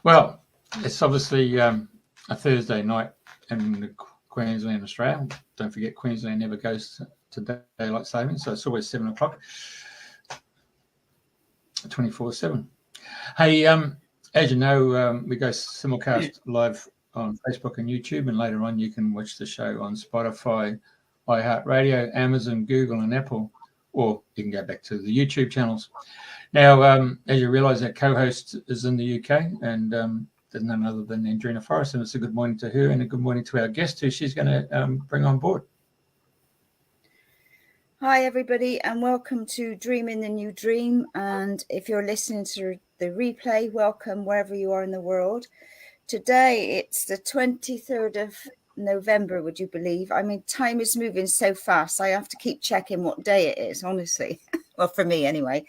Well, it's obviously a Thursday night in Queensland, Australia. Don't forget, Queensland never goes to daylight saving, so it's always 7 o'clock, 24/7. Hey, as you know, we go simulcast live on Facebook and YouTube, and later on you can watch the show on Spotify, iHeartRadio, Amazon, Google, and Apple, or you can go back to the YouTube channels. Now, as you realise, our co-host is in the UK, and there's none other than Andrena Forrest, and it's a good morning to her and a good morning to our guest who she's going to bring on board. Hi, everybody, and welcome to Dreaming the New Dream. And if you're listening to the replay, welcome wherever you are in the world. Today, it's the 23rd of November, would you believe? I mean, time is moving so fast. I have to keep checking what day it is, honestly. Well, for me anyway.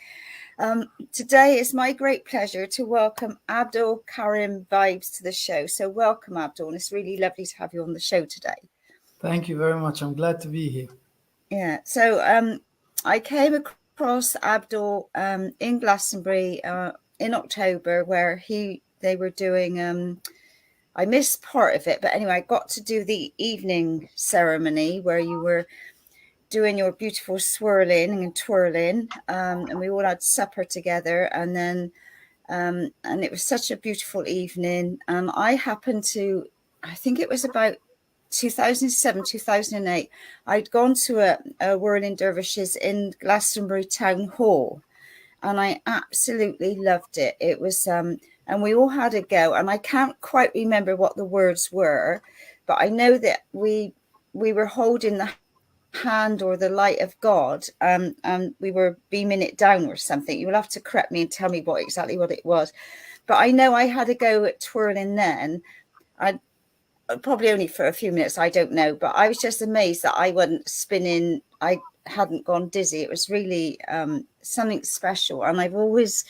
Today it's my great pleasure to welcome Abdul Karim Vibes to the show. So welcome, Abdul, and it's really lovely to have you on the show today. Thank you very much. I'm glad to be here. Yeah, so I came across Abdul in Glastonbury in October, where they were doing, I missed part of it, but anyway, I got to do the evening ceremony where you were doing your beautiful swirling and twirling, and we all had supper together, and then and it was such a beautiful evening. I happened to, I think it was about 2007, 2008, I'd gone to a Whirling Dervishes in Glastonbury Town Hall, and I absolutely loved it. It was and we all had a go, and I can't quite remember what the words were, but I know that we were holding the hand or the light of God, and we were beaming it down or something. You'll have to correct me and tell me exactly what it was, but I know I had a go at twirling then. I probably only for a few minutes, I don't know, but I was just amazed that I wasn't spinning. I hadn't gone dizzy. It was really something special, and I've always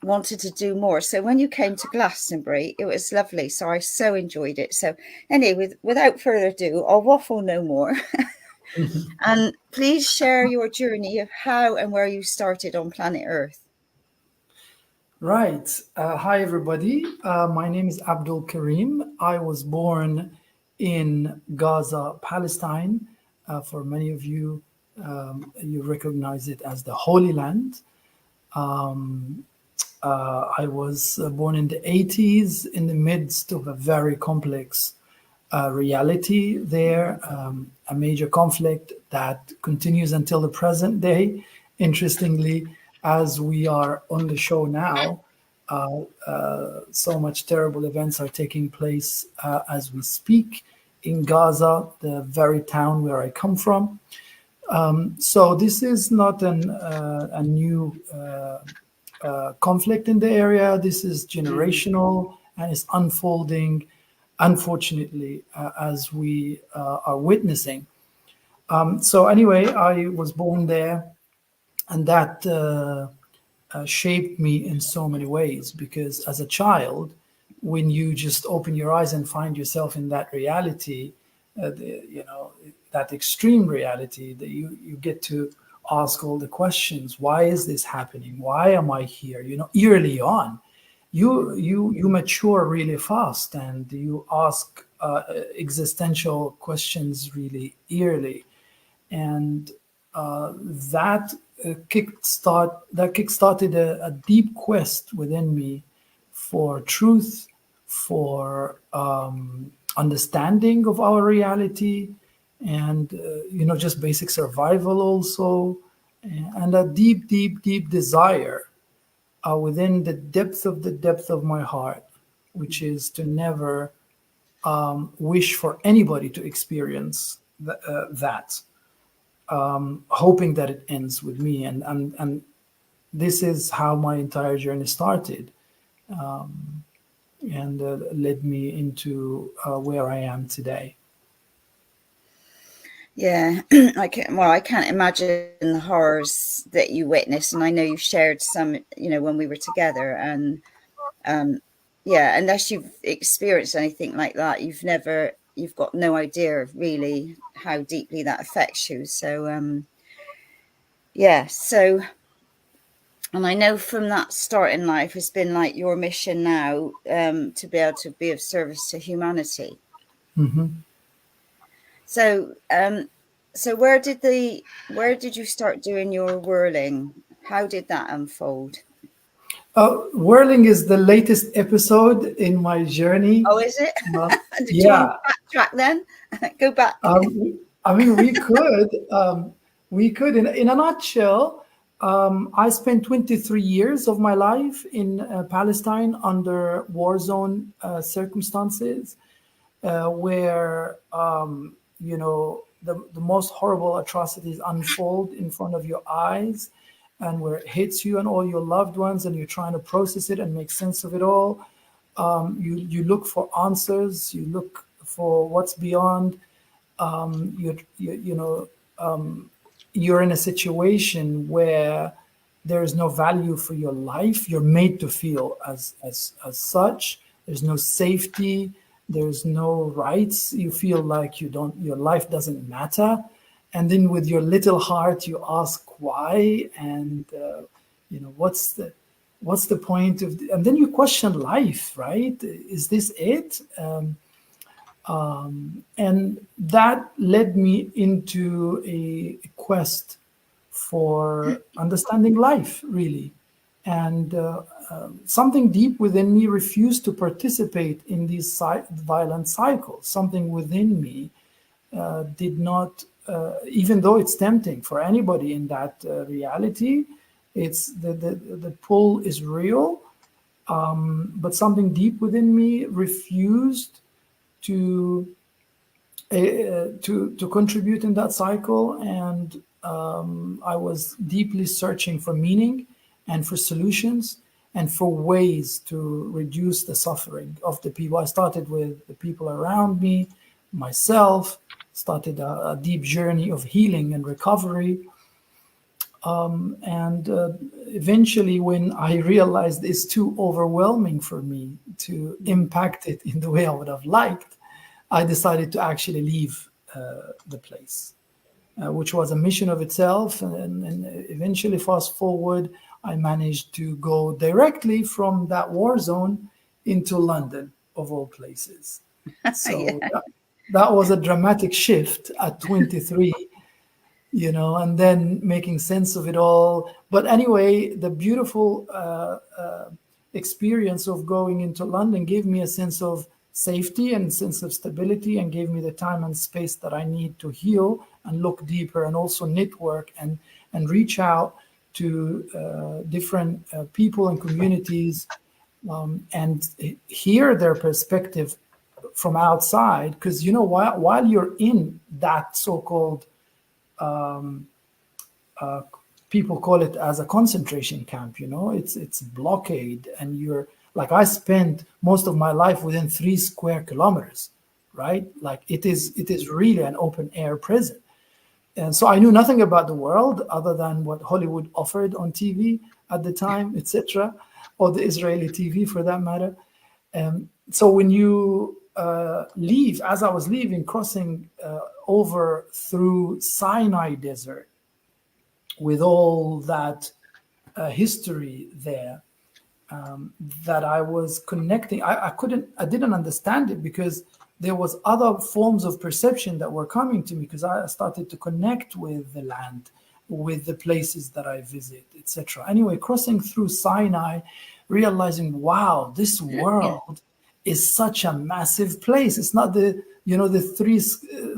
wanted to do more. So when you came to Glastonbury, it was lovely. So I so enjoyed it. So anyway, without further ado, I'll waffle no more. And please share your journey of how and where you started on planet Earth. Right. Hi, everybody. My name is Abdul Karim. I was born in Gaza, Palestine. For many of you, you recognize it as the Holy Land. I was born in the 80s in the midst of a very complex reality there, a major conflict that continues until the present day. Interestingly, as we are on the show now, so much terrible events are taking place as we speak in Gaza, the very town where I come from. So this is not a new conflict in the area. This is generational and it's unfolding, unfortunately, as we are witnessing. So anyway, I was born there, and that shaped me in so many ways, because as a child, when you just open your eyes and find yourself in that reality, that extreme reality, that you get to ask all the questions. Why is this happening? Why am I here? Early on, you mature really fast, and you ask existential questions really early, and that kickstarted a deep quest within me for truth, for understanding of our reality, and just basic survival also, and a deep desire within the depth of my heart, which is to never wish for anybody to experience that, hoping that it ends with me, and this is how my entire journey started, and led me into where I am today. Yeah, I can't imagine the horrors that you witnessed, and I know you've shared some, when we were together, and unless you've experienced anything like that, you've got no idea of really how deeply that affects you. So, so And I know from that start in life has been like your mission now, to be able to be of service to humanity. Mm-hmm. So, so where did you start doing your whirling? How did that unfold? Whirling is the latest episode in my journey. Oh, is it? Uh, Do you want yeah. to backtrack then? Go back. I mean, we could, in a nutshell, I spent 23 years of my life in Palestine under war zone circumstances, where, the most horrible atrocities unfold in front of your eyes, and where it hits you and all your loved ones, and you're trying to process it and make sense of it all. You look for answers, you look for what's beyond. You're in a situation where there is no value for your life. You're made to feel as such. There's no safety. There's no rights. You feel like your life doesn't matter. And then with your little heart, you ask why, and what's the point of? And then you question life, right? Is this it? And that led me into a quest for understanding life, really. And something deep within me refused to participate in these violent cycles. Something within me did not, even though it's tempting for anybody in that reality, it's the pull is real. But something deep within me refused to contribute in that cycle, and I was deeply searching for meaning and for solutions and for ways to reduce the suffering of the people. I started with the people around me, myself, started a deep journey of healing and recovery. And eventually, when I realized it's too overwhelming for me to impact it in the way I would have liked, I decided to actually leave the place, which was a mission of itself. And eventually, fast forward, I managed to go directly from that war zone into London, of all places. So Yeah. that was a dramatic shift at 23. And then making sense of it all. But anyway, the beautiful experience of going into London gave me a sense of safety and sense of stability, and gave me the time and space that I need to heal and look deeper, and also network and reach out to different people and communities, and hear their perspective from outside. Because while you're in that so-called people call it as a concentration camp, it's blockade, and you're like, I spent most of my life within 3 square kilometers, right? Like it is really an open air prison. And so I knew nothing about the world other than what Hollywood offered on TV at the time, etc., or the Israeli TV for that matter. So when you leave, as I was leaving, crossing over through Sinai Desert, with all that history there, that I was connecting. I didn't understand it, because there was other forms of perception that were coming to me, because I started to connect with the land, with the places that I visit, etc. Anyway, crossing through Sinai, realizing, wow, this world is such a massive place. It's not the 3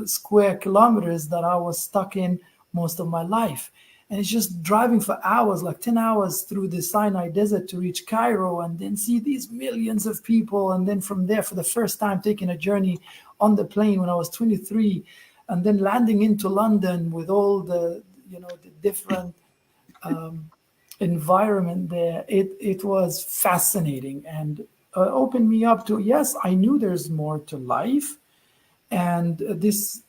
square kilometers that I was stuck in most of my life. And it's just driving for hours, like 10 hours through the Sinai Desert to reach Cairo, and then see these millions of people. And then from there, for the first time, taking a journey on the plane when I was 23, and then landing into London with all the different environment there. It was fascinating, and opened me up to, yes, I knew there's more to life. And this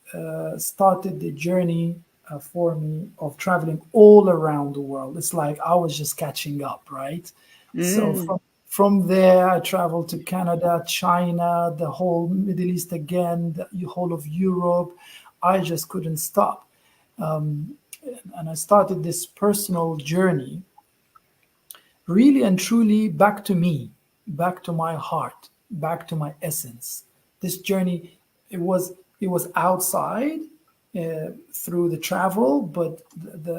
started the journey for me of traveling all around the world. It's like I was just catching up, right? So from there, I traveled to Canada, China, the whole Middle East again, the whole of Europe. I just couldn't stop. And I started this personal journey really and truly back to me, back to my heart, back to my essence. This journey, it was outside through the travel, but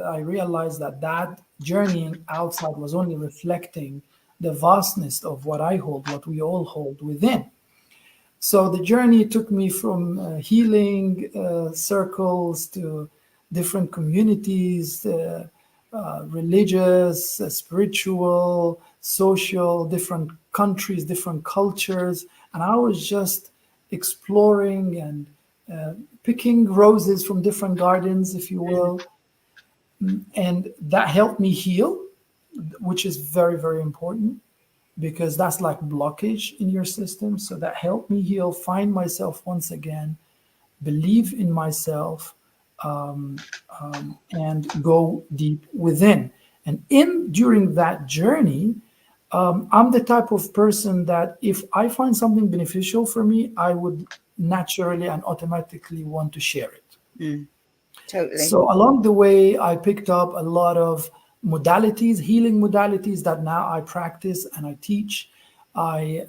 I realized that journeying outside was only reflecting the vastness of what I hold, what we all hold within. So the journey took me from healing circles to different communities, religious, spiritual, social, different countries, different cultures. And I was just exploring and picking roses from different gardens, if you will. And that helped me heal, which is very, very important, because that's like blockage in your system. So that helped me heal, find myself once again, believe in myself, and go deep within. And during that journey, I'm the type of person that if I find something beneficial for me, I would naturally and automatically want to share it. Totally. So along the way, I picked up a lot of modalities, healing modalities that now I practice and I teach. I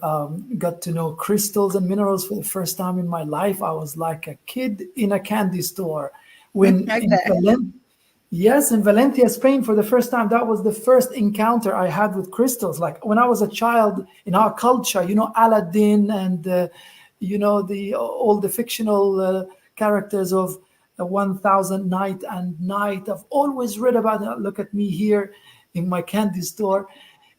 got to know crystals and minerals for the first time in my life. I was like a kid in a candy store. When in Valencia, Spain, for the first time, that was the first encounter I had with crystals. Like when I was a child, in our culture, Aladdin and all the fictional characters of 1000 Night and Night. I've always read about it. Look at me here in my candy store,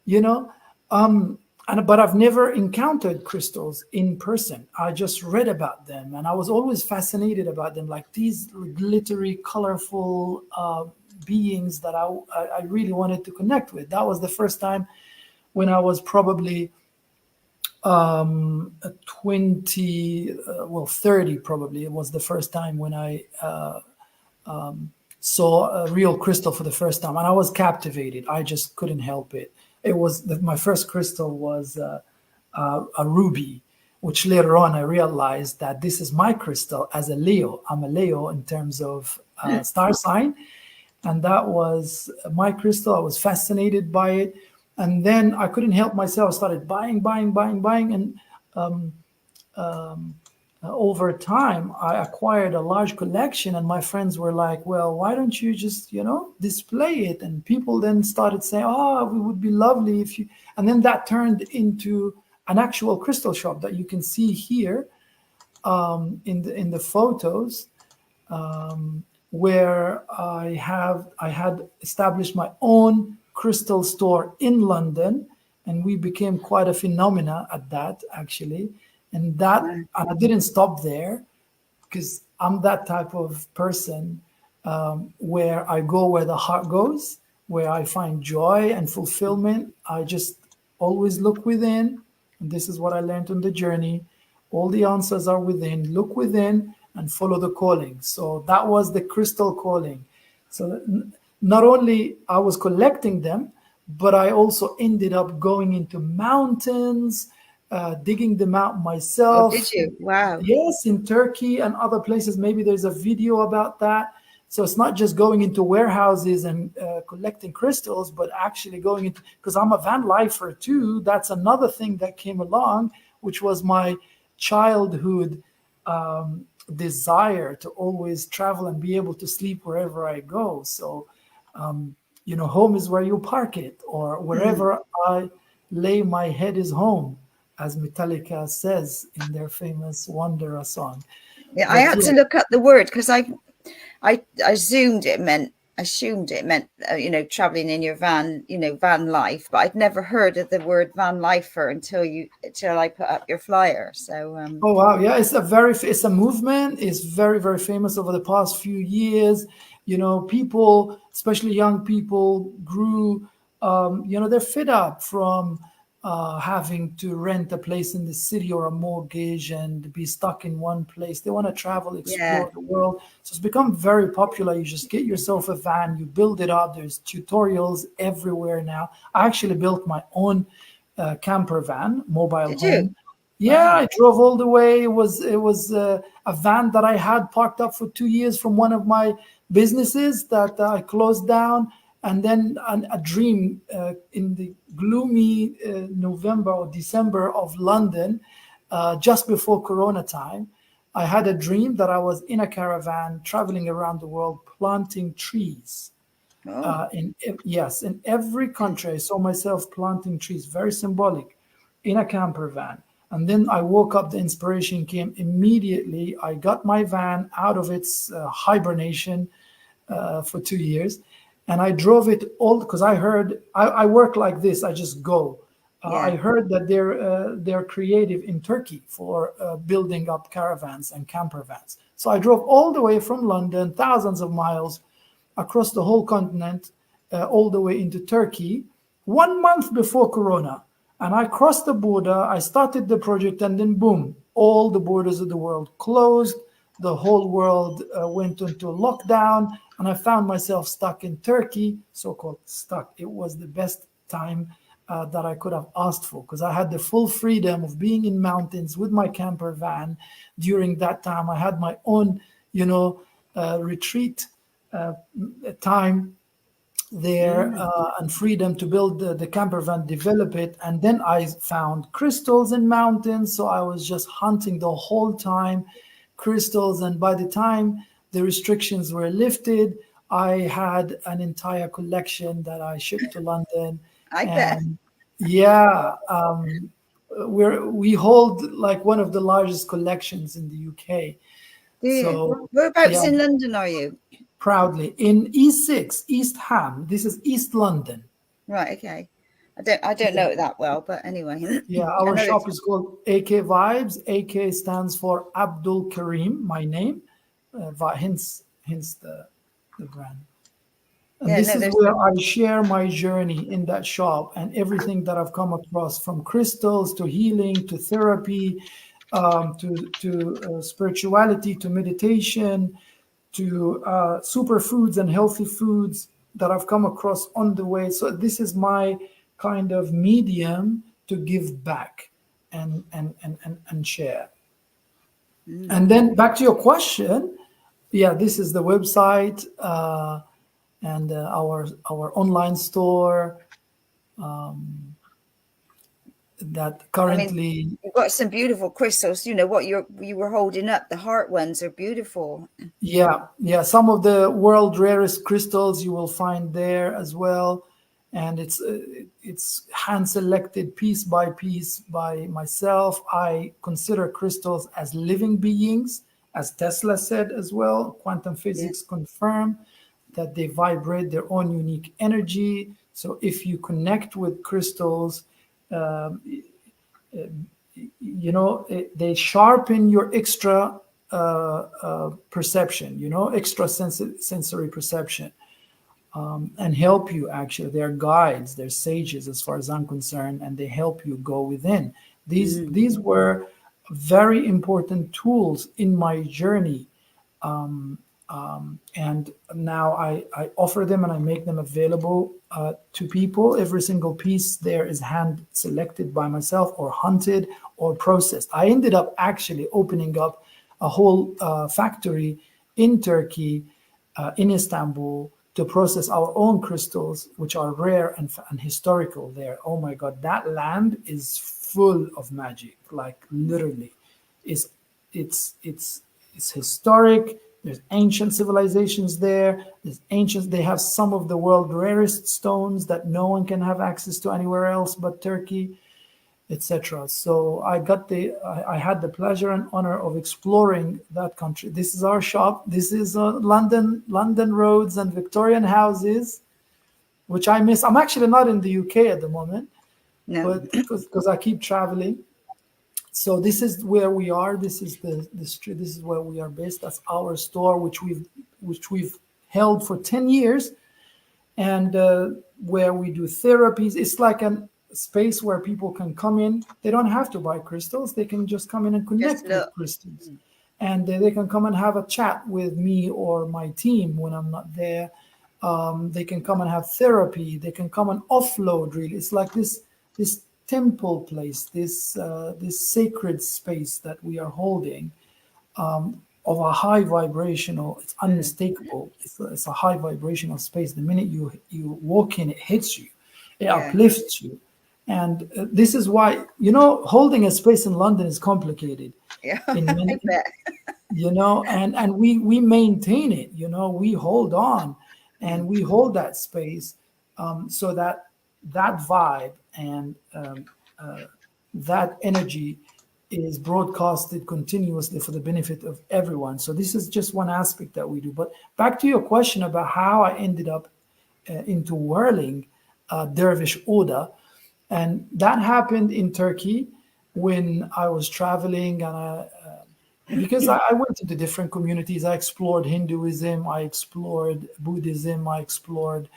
but I've never encountered crystals in person. I just read about them, and I was always fascinated about them, like these glittery, colorful beings that I really wanted to connect with. That was the first time when I was probably 30 probably. It was the first time when I saw a real crystal for the first time, and I was captivated. I just couldn't help it. It was my first crystal was a ruby, which later on I realized that this is my crystal as a Leo. I'm a Leo in terms of star sign, and that was my crystal. I was fascinated by it. And then I couldn't help myself. I started buying. And over time, I acquired a large collection. And my friends were like, well, why don't you just, display it? And people then started saying, oh, it would be lovely if you... And then that turned into an actual crystal shop that you can see here in the photos, where I had established my own crystal store in London, and we became quite a phenomena at that, actually. And I didn't stop there, because I'm that type of person where I go where the heart goes, where I find joy and fulfillment. I just always look within, and this is what I learned on the journey. All the answers are within. Look within and follow the calling. So that was the crystal calling. So not only I was collecting them, but I also ended up going into mountains, digging them out myself. Oh, did you? Wow. Yes, in Turkey and other places. Maybe there's a video about that. So it's not just going into warehouses and collecting crystals, but actually going into, because I'm a van lifer too. That's another thing that came along, which was my childhood desire to always travel and be able to sleep wherever I go. So, home is where you park it, or wherever I lay my head is home, as Metallica says in their famous Wanderer song. Yeah, I had to look up the word, because I assumed it meant traveling in your van, van life, but I'd never heard of the word van lifer until I put up your flyer. So oh wow, yeah, it's a movement. It's very, very famous over the past few years. People, especially young people, grew they're fed up from having to rent a place in the city or a mortgage and be stuck in one place. They want to travel, explore the world. So it's become very popular. You just get yourself a van, you build it up. There's tutorials everywhere now. I actually built my own camper van, mobile Did home. you? Yeah, I drove all the way. It was a van that I had parked up for 2 years from one of my businesses that I closed down. And then a dream in the gloomy November or December of London, just before Corona time, I had a dream that I was in a caravan traveling around the world planting trees. In every country, I saw myself planting trees, very symbolic, in a camper van. And then I woke up, the inspiration came immediately. I got my van out of its hibernation for 2 years, and I drove it all, because I heard, I work like this, I just go. I heard that they're creative in Turkey for building up caravans and camper vans. So I drove all the way from London, thousands of miles, across the whole continent, all the way into Turkey, 1 month before Corona. And I crossed the border, I started the project, and then boom, all the borders of the world closed. The whole world went into lockdown, and I found myself stuck in Turkey, so-called stuck. It was the best time that I could have asked for, because I had the full freedom of being in mountains with my camper van. During that time, I had my own, retreat time there, and freedom to build the camper van, develop it. And then I found crystals in mountains, so I was just hunting the whole time, crystals. And by the time the restrictions were lifted, I had an entire collection that I shipped to London. Bet. Yeah, we hold like one of the largest collections in the UK. Do you? So, whereabouts in London are you? Proudly in E6, East Ham. This is East London. Right. Okay. I don't know it that well, but anyway. Yeah, our shop is called AK Vibes. AK stands for Abdul Karim, my name. Hence the brand. And this is where I share my journey in that shop, and everything that I've come across, from crystals to healing to therapy, to spirituality, to meditation, to superfoods and healthy foods that I've come across on the way. So this is my kind of medium to give back and share. And then back to your question. Yeah, this is the website and our online store that currently. You've got some beautiful crystals. You know what you were holding up. The heart ones are beautiful. Yeah. Some of the world rarest crystals you will find there as well, and it's hand selected piece by piece by myself. I consider crystals as living beings, as Tesla said as well. Quantum physics confirm that they vibrate their own unique energy. So if you connect with crystals, they sharpen your extra perception, extra sensory perception, and help you. Actually, they're guides, they're sages as far as I'm concerned, and they help you go within. These were very important tools in my journey, and now I offer them and I make them available to people. Every single piece there is hand selected by myself, or hunted, or processed. I ended up actually opening up a whole factory in Turkey, in Istanbul, to process our own crystals, which are rare and historical there. Oh my God, that land is full of magic. Like literally, it's historic. There's ancient civilizations there. They have some of the world's rarest stones that no one can have access to anywhere else but Turkey, etc. So I had the pleasure and honor of exploring that country. This is our shop. This is London roads and Victorian houses, which I miss. I'm actually not in the UK at the moment, but because I keep traveling. So this is where we are. This is the street. This is where we are based. That's our store, which we've held for 10 years, and where we do therapies. It's like a space where people can come in. They don't have to buy crystals. They can just come in and connect with crystals, and they can come and have a chat with me or my team when I'm not there. They can come and have therapy. They can come and offload. Really, it's like this temple place, this sacred space that we are holding, of a high vibrational, it's unmistakable. It's a high vibrational space. The minute you walk in, it hits you, it uplifts you. And this is why, holding a space in London is complicated. Yeah, In many, I bet. And we maintain it, we hold on and we hold that space, so that vibe and that energy is broadcasted continuously for the benefit of everyone. So this is just one aspect that we do. But back to your question about how I ended up into whirling dervish order, and that happened in Turkey when I was traveling, and because I went into different communities. I explored Hinduism, I explored Buddhism, I explored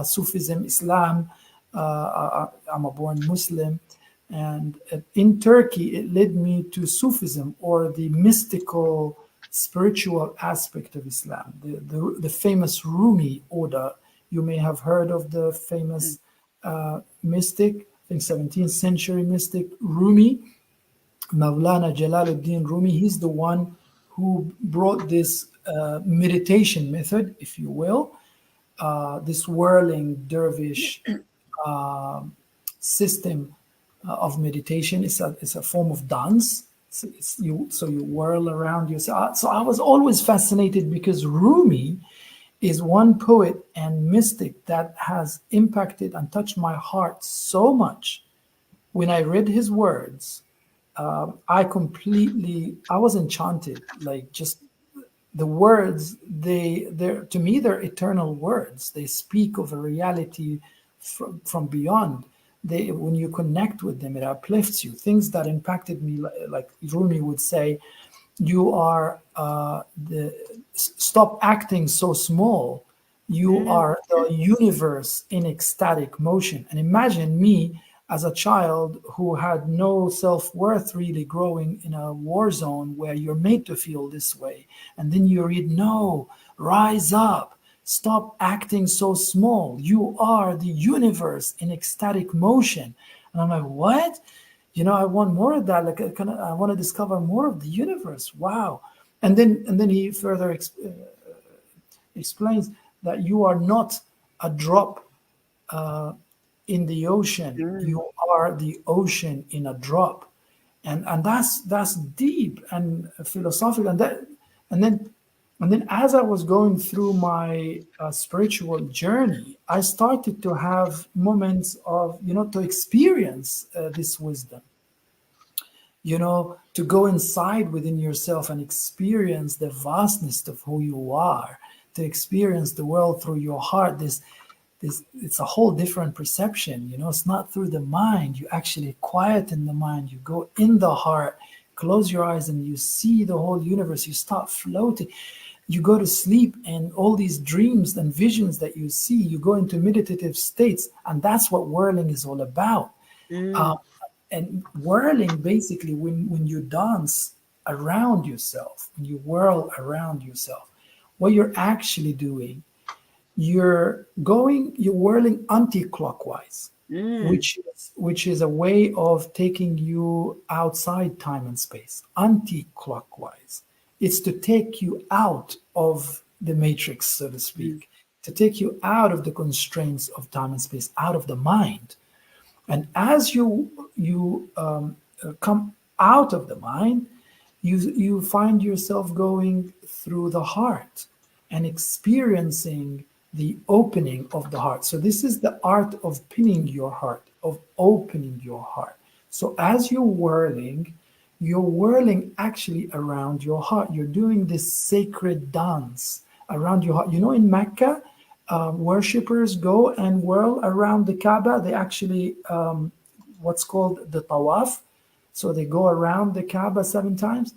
Sufism, Islam. I'm a born Muslim. And in Turkey, it led me to Sufism, or the mystical, spiritual aspect of Islam, the famous Rumi order. You may have heard of the famous mystic, I think 17th century mystic Rumi, Mawlana Jalaluddin Rumi. He's the one who brought this meditation method, if you will, this whirling dervish system of meditation. It's a form of dance. So you whirl around yourself. So I was always fascinated because Rumi is one poet and mystic that has impacted and touched my heart so much. When I read his words, I was enchanted. Like, just the words, they're to me, they're eternal words. They speak of a reality from beyond. When you connect with them, it uplifts you. Things that impacted me, like Rumi would say, you are stop acting so small. You are the universe in ecstatic motion. And imagine me as a child who had no self-worth, really growing in a war zone where you're made to feel this way. And then you read, no, rise up. Stop acting so small. You are the universe in ecstatic motion. And I'm like, what? I want more of that. Like, I want to discover more of the universe. Wow. And then he further explains that you are not a drop in the ocean. You are the ocean in a drop. And that's deep and philosophical. And then as I was going through my spiritual journey, I started to have moments of, to experience this wisdom, to go inside within yourself and experience the vastness of who you are, to experience the world through your heart. It's a whole different perception. It's not through the mind. You actually quieten the mind. You go in the heart, close your eyes, and you see the whole universe. You start floating. You go to sleep, and all these dreams and visions that you see, you go into meditative states, and that's what whirling is all about. And whirling, basically, when you dance around yourself, when you whirl around yourself, what you're actually doing, you're whirling anti-clockwise, which is a way of taking you outside time and space. Anti-clockwise. It's to take you out of the matrix, so to speak, to take you out of the constraints of time and space, out of the mind. And as you come out of the mind, you find yourself going through the heart and experiencing the opening of the heart. So this is the art of pinning your heart, of opening your heart. So as you're whirling actually around your heart. You're doing this sacred dance around your heart. In Mecca, worshippers go and whirl around the Kaaba. They actually, what's called the tawaf. So they go around the Kaaba 7 times.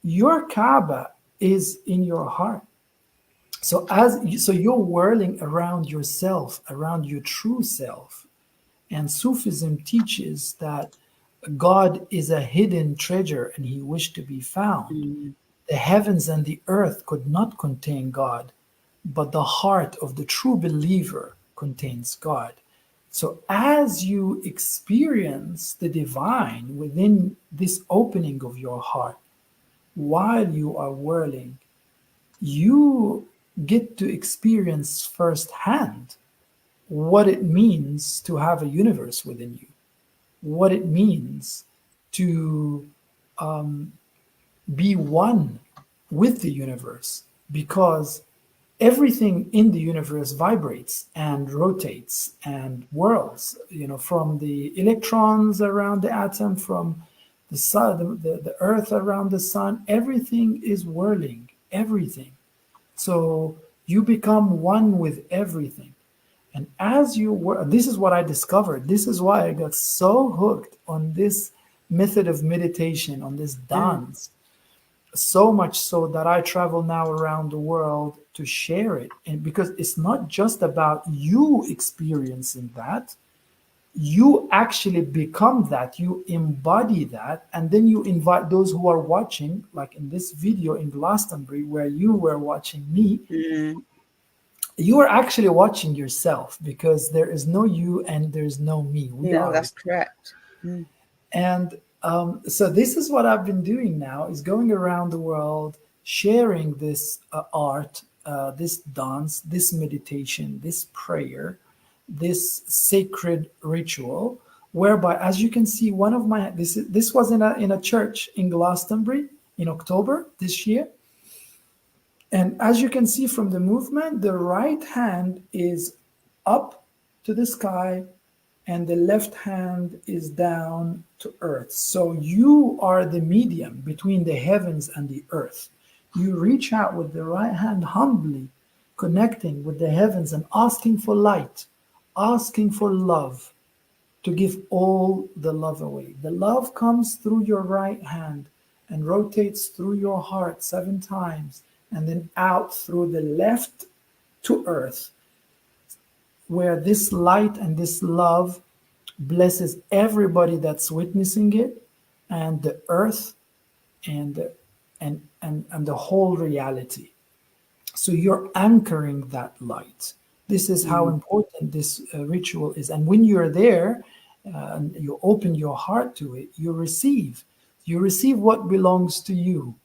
Your Kaaba is in your heart. So you're whirling around yourself, around your true self. And Sufism teaches that God is a hidden treasure and he wished to be found. The heavens and the earth could not contain God, but the heart of the true believer contains God. So as you experience the divine within this opening of your heart, while you are whirling, you get to experience firsthand what it means to have a universe within you, what it means to be one with the universe, because everything in the universe vibrates and rotates and whirls, from the electrons around the atom, from the sun, the earth around the sun, everything is whirling, everything. So you become one with everything. And as you were, this is what I discovered. This is why I got so hooked on this method of meditation, on this dance. So much so that I travel now around the world to share it. And because it's not just about you experiencing that, you actually become that, you embody that, and then you invite those who are watching, like in this video in Glastonbury where you were watching me. You are actually watching yourself, because there is no you and there's no me. That's correct. And so this is what I've been doing now, is going around the world sharing this art, this dance, this meditation, this prayer, this sacred ritual, whereby, as you can see, one of my this was in a church in Glastonbury in October this year. And as you can see from the movement, the right hand is up to the sky and the left hand is down to earth. So you are the medium between the heavens and the earth. You reach out with the right hand humbly, connecting with the heavens and asking for light, asking for love, to give all the love away. The love comes through your right hand and rotates through your heart 7 times, and then out through the left to earth, where this light and this love blesses everybody that's witnessing it, and the earth and the whole reality. So you're anchoring that light. This is how important this ritual is. And when you're there, and you open your heart to it, you receive what belongs to you.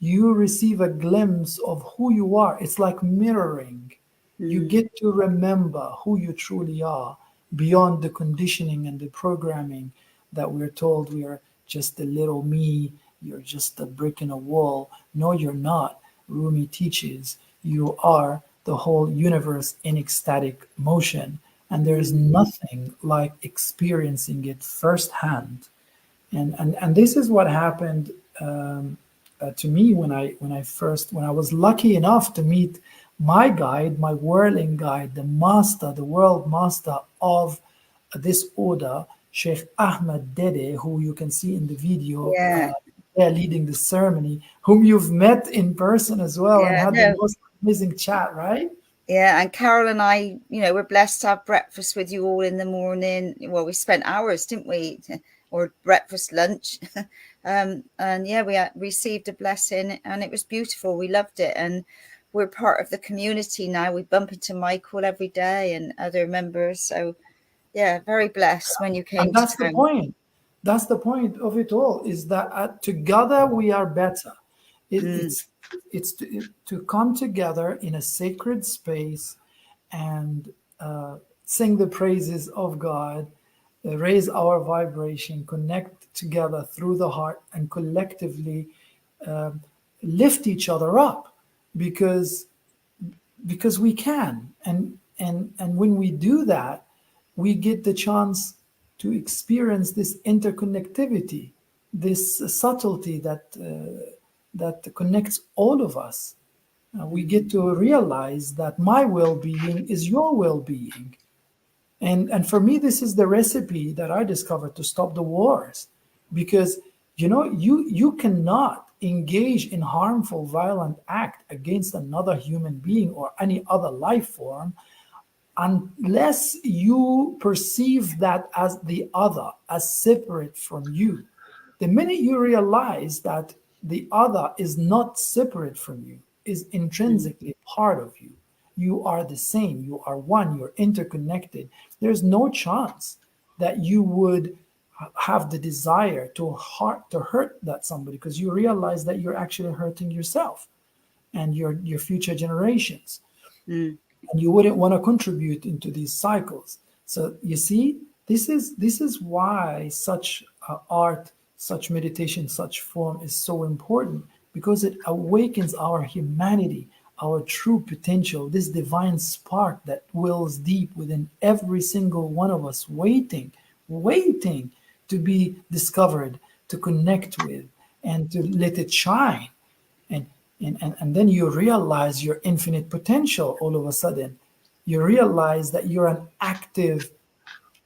You receive a glimpse of who you are. It's like mirroring. You get to remember who you truly are, beyond the conditioning and the programming that we're told we are just a little me, you're just a brick in a wall. No, you're not. Rumi teaches you are the whole universe in ecstatic motion, and there is nothing like experiencing it firsthand. And this is what happened to me when I was lucky enough to meet my guide, my whirling guide, the master, the world master of this order, Sheikh Ahmed Dede, who you can see in the video, leading the ceremony, whom you've met in person as well, and had the most amazing chat, right? Yeah, and Carol and I, we're blessed to have breakfast with you all in the morning. Well, we spent hours, didn't we? Or breakfast, lunch. And we received a blessing, and it was beautiful. We loved it. And we're part of the community now. We bump into Michael every day and other members. So, yeah, very blessed when you came. And that's the point. That's the point of it all, is that together we are better. It's to come together in a sacred space and sing the praises of God, raise our vibration, connect together through the heart, and collectively lift each other up, because we can. And when we do that, we get the chance to experience this interconnectivity, this subtlety that connects all of us. We get to realize that my well-being is your well-being. And for me, this is the recipe that I discovered to stop the wars. Because, you cannot engage in harmful, violent act against another human being or any other life form unless you perceive that as the other, as separate from you. The minute you realize that the other is not separate from you, is intrinsically part of you, you are the same, you are one, you're interconnected, there's no chance that you would have the desire to hurt that somebody, because you realize that you're actually hurting yourself and your future generations. And you wouldn't want to contribute into these cycles. So you see, this is why such art, such meditation, such form is so important, because it awakens our humanity, our true potential, this divine spark that wells deep within every single one of us, waiting to be discovered, to connect with, and to let it shine. And then you realize your infinite potential all of a sudden. You realize that you're an active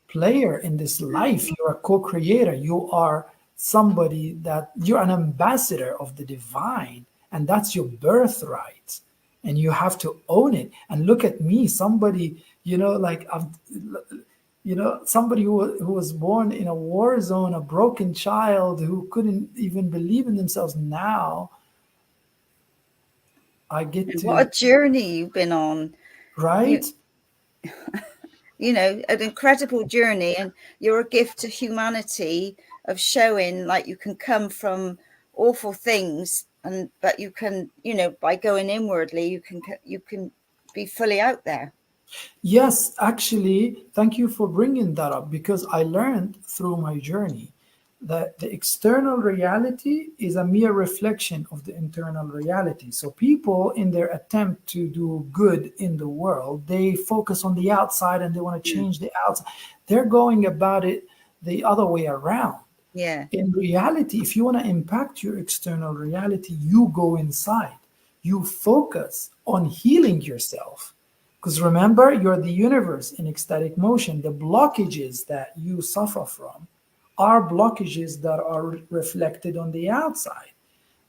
player in this life. You're a co-creator. You are somebody that you're an ambassador of the divine, and that's your birthright. And you have to own it. And look at me, somebody, somebody who was born in a war zone, a broken child who couldn't even believe in themselves. Now I get to... What a journey you've been on. Right? An incredible journey, and you're a gift to humanity of showing like you can come from awful things, but you can, by going inwardly, you can be fully out there. Yes, actually, thank you for bringing that up, because I learned through my journey that the external reality is a mere reflection of the internal reality. So people, in their attempt to do good in the world, they focus on the outside and they want to change the outside. They're going about it the other way around. Yeah. In reality, if you want to impact your external reality, you go inside. You focus on healing yourself. Because remember, you're the universe in ecstatic motion. The blockages that you suffer from are blockages that are reflected on the outside.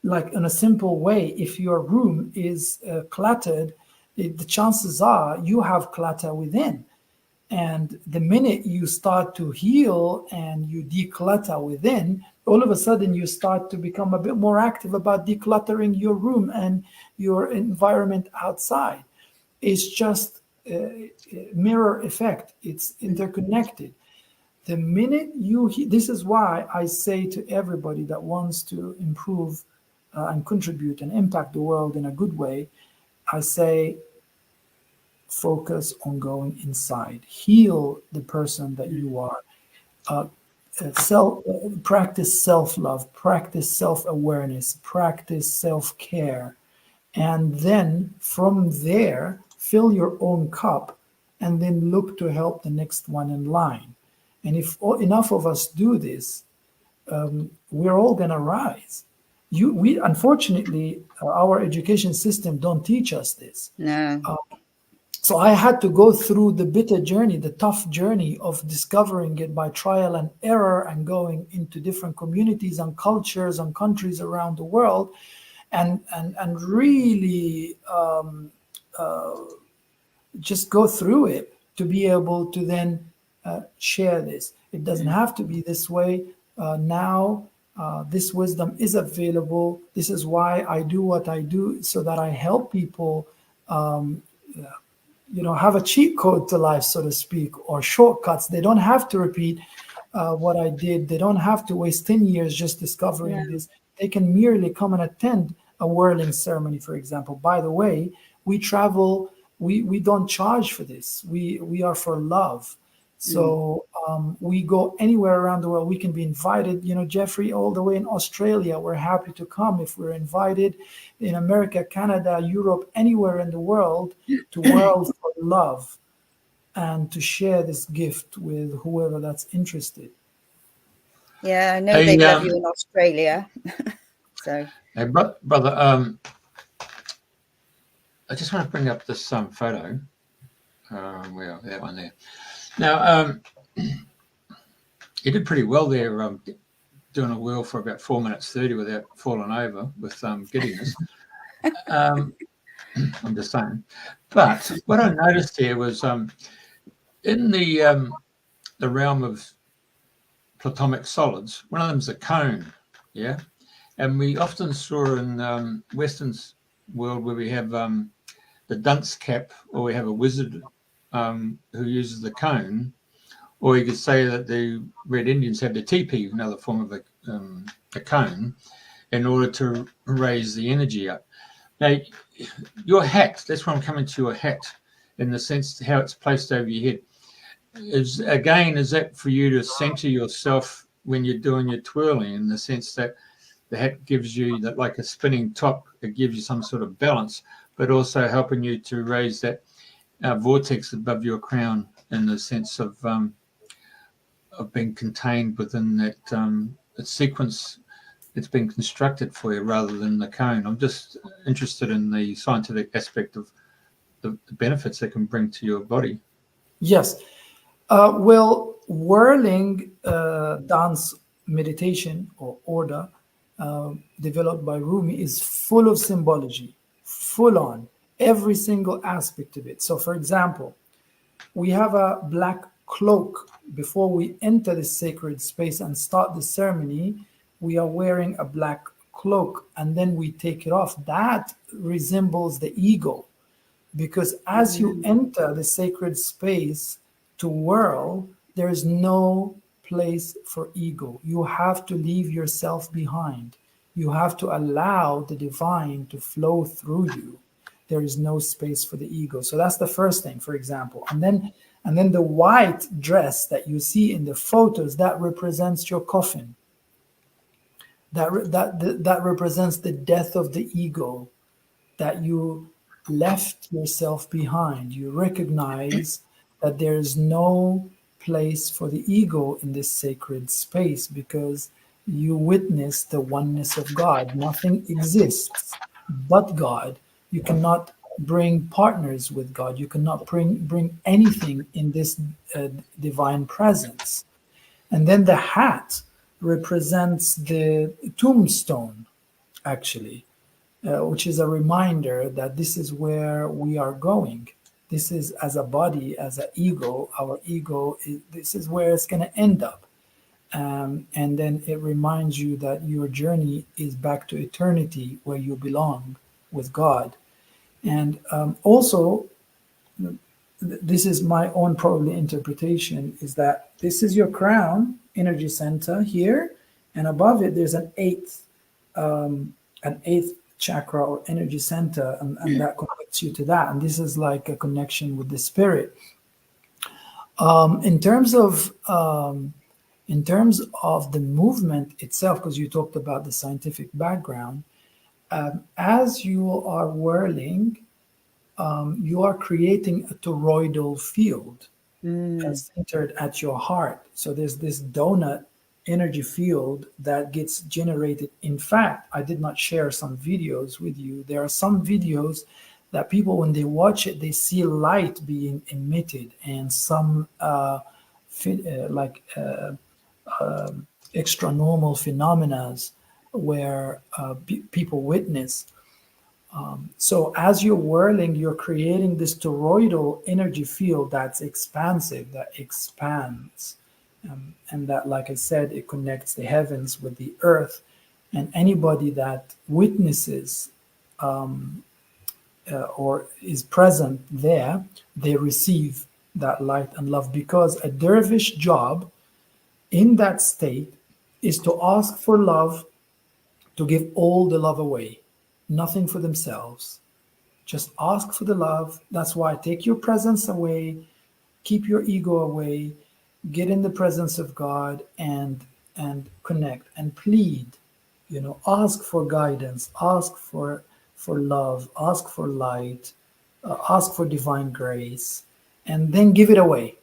Like in a simple way, if your room is cluttered, the chances are you have clutter within. And the minute you start to heal and you declutter within, all of a sudden you start to become a bit more active about decluttering your room and your environment outside. It's just a mirror effect. It's interconnected. The minute this is why I say to everybody that wants to improve and contribute and impact the world in a good way, I say, focus on going inside. Heal the person that you are. Practice self-love, practice self-awareness, practice self-care. And then from there, fill your own cup and then look to help the next one in line. And if enough of us do this, we're all going to rise. We unfortunately, our education system don't teach us this. No. So I had to go through the bitter journey, the tough journey of discovering it by trial and error and going into different communities and cultures and countries around the world, and really just go through it to be able to then share this. It doesn't have to be this way. Now this wisdom is available. This is why I do what I do, so that I help people have a cheat code to life, so to speak, or shortcuts. They don't have to repeat what I did. They don't have to waste 10 years just discovering this. They can merely come and attend a whirling ceremony, for example. By the way, we travel, we don't charge for this. We are for love. So we go anywhere around the world. We can be invited, Jeffrey, all the way in Australia. We're happy to come if we're invited. In America, Canada, Europe, anywhere in the world, to whirl for love and to share this gift with whoever that's interested. Yeah, I know they love you in Australia. So, hey, brother, I just want to bring up this photo. Well, that one there. Now, you did pretty well there, doing a whirl for about 4 minutes 30 without falling over with giddiness. I'm just saying. But what I noticed here was in the realm of platonic solids, one of them is a cone, yeah? And we often saw in Western world where we have the dunce cap, or we have a wizard who uses the cone, Or you could say that the Red Indians have the teepee, another form of a cone, in order to raise the energy up. Now, your hat, that's where I'm coming to your hat, in the sense how it's placed over your head. Is that for you to center yourself when you're doing your twirling, in the sense that the hat gives you that, like a spinning top, it gives you some sort of balance, but also helping you to raise that vortex above your crown, in the sense of being contained within that sequence it's been constructed for you, rather than the cone. I'm just interested in the scientific aspect of the benefits it can bring to your body. Yes. Well, whirling dance meditation or order developed by Rumi is full of symbology, full on, every single aspect of it. So, for example, we have a black cloak. Before we enter the sacred space and start the ceremony, we are wearing a black cloak, and then we take it off. That resembles the ego, because as you enter the sacred space to whirl, there is no place for ego. You have to leave yourself behind. You have to allow the divine to flow through you. There is no space for the ego. So that's the first thing, for example. And then the white dress that you see in the photos, that represents your coffin. That represents the death of the ego, that you left yourself behind. You recognize that there is no place for the ego in this sacred space, because you witness the oneness of God. Nothing exists but God. You cannot bring partners with God. You cannot bring anything in this divine presence. And then the hat represents the tombstone, actually, which is a reminder that this is where we are going. This is, as a body, as an ego, our ego, this is where it's going to end up. And then it reminds you that your journey is back to eternity, where you belong with God. And also, this is my own probably interpretation, is that this is your crown energy center here, and above it there's an eighth chakra or energy center, and that connects you to that. And this is like a connection with the spirit. In terms of the movement itself, because you talked about the scientific background, as you are whirling, you are creating a toroidal field centered at your heart. So there's this donut energy field that gets generated. In fact, I did not share some videos with you. There are some videos that people, when they watch it, they see light being emitted, and some extra normal phenomena where people witness. So as you're whirling, you're creating this toroidal energy field that's expansive, that expands. And that, like I said, it connects the heavens with the earth. And anybody that witnesses or is present there, they receive that light and love, because a dervish job in that state is to ask for love, to give all the love away, nothing for themselves. Just ask for the love. That's why take your presence away, keep your ego away, get in the presence of God and connect and plead. Ask for guidance, ask for love, ask for light, ask for divine grace, and then give it away.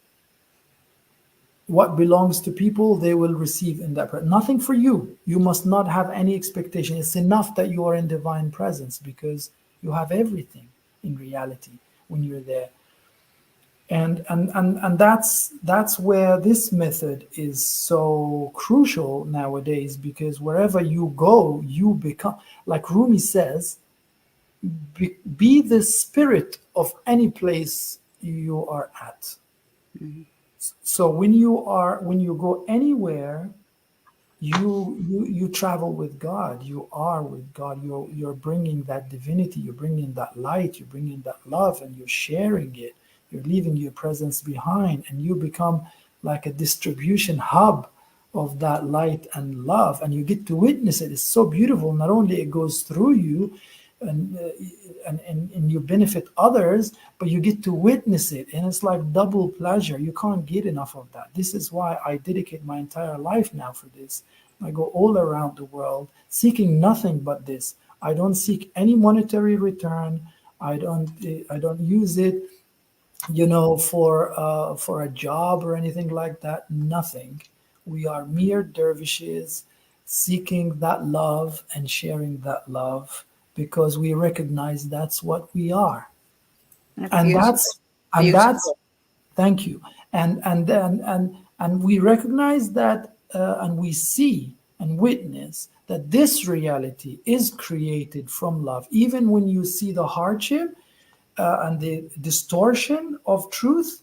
What belongs to people, they will receive in that presence. Nothing for you. You must not have any expectation. It's enough that you are in divine presence, because you have everything in reality when you're there. And that's where this method is so crucial nowadays, because wherever you go, you become, like Rumi says, be the spirit of any place you are at. Mm-hmm. So when you go anywhere, you travel with God. You are with God. You're bringing that divinity. You're bringing that light. You're bringing that love, and you're sharing it. You're leaving your presence behind, and you become like a distribution hub of that light and love, and you get to witness it. It's so beautiful. Not only it goes through you and you benefit others, but you get to witness it, and it's like double pleasure. You can't get enough of that. This is why I dedicate my entire life now for this. I go all around the world seeking nothing but this. I don't seek any monetary return. I don't use it, for a job or anything like that. Nothing. We are mere dervishes seeking that love and sharing that love, because we recognize that's what we are. That's thank you. And we recognize that, and we see and witness that this reality is created from love. Even when you see the hardship and the distortion of truth,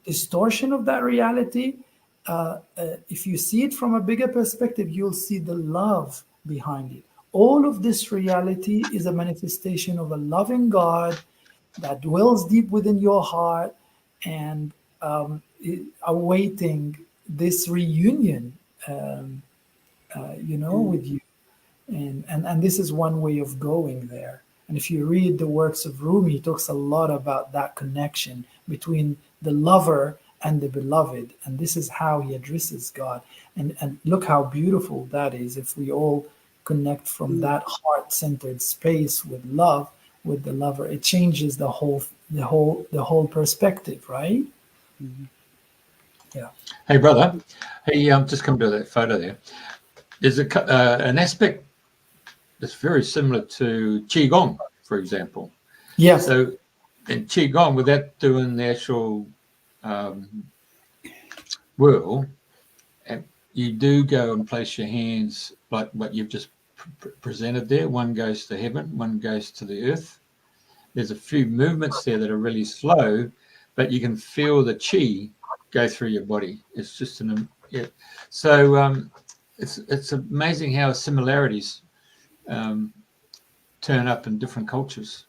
distortion of that reality, if you see it from a bigger perspective, you'll see the love behind it. All of this reality is a manifestation of a loving God that dwells deep within your heart and awaiting this reunion, with you. And this is one way of going there. And if you read the works of Rumi, he talks a lot about that connection between the lover and the beloved. And this is how he addresses God. And look how beautiful that is. If we all connect from that heart-centered space with love, with the lover, it changes the whole perspective, right? Mm-hmm. Yeah. Hey, brother. Hey, just come to that photo there. There's an aspect that's very similar to Qigong, for example. Yes. So in Qigong, without doing the actual whirl, you do go and place your hands like what you've just presented there. One goes to heaven, one goes to the earth. There's a few movements there that are really slow, but you can feel the chi go through your body. It's just so it's amazing how similarities turn up in different cultures.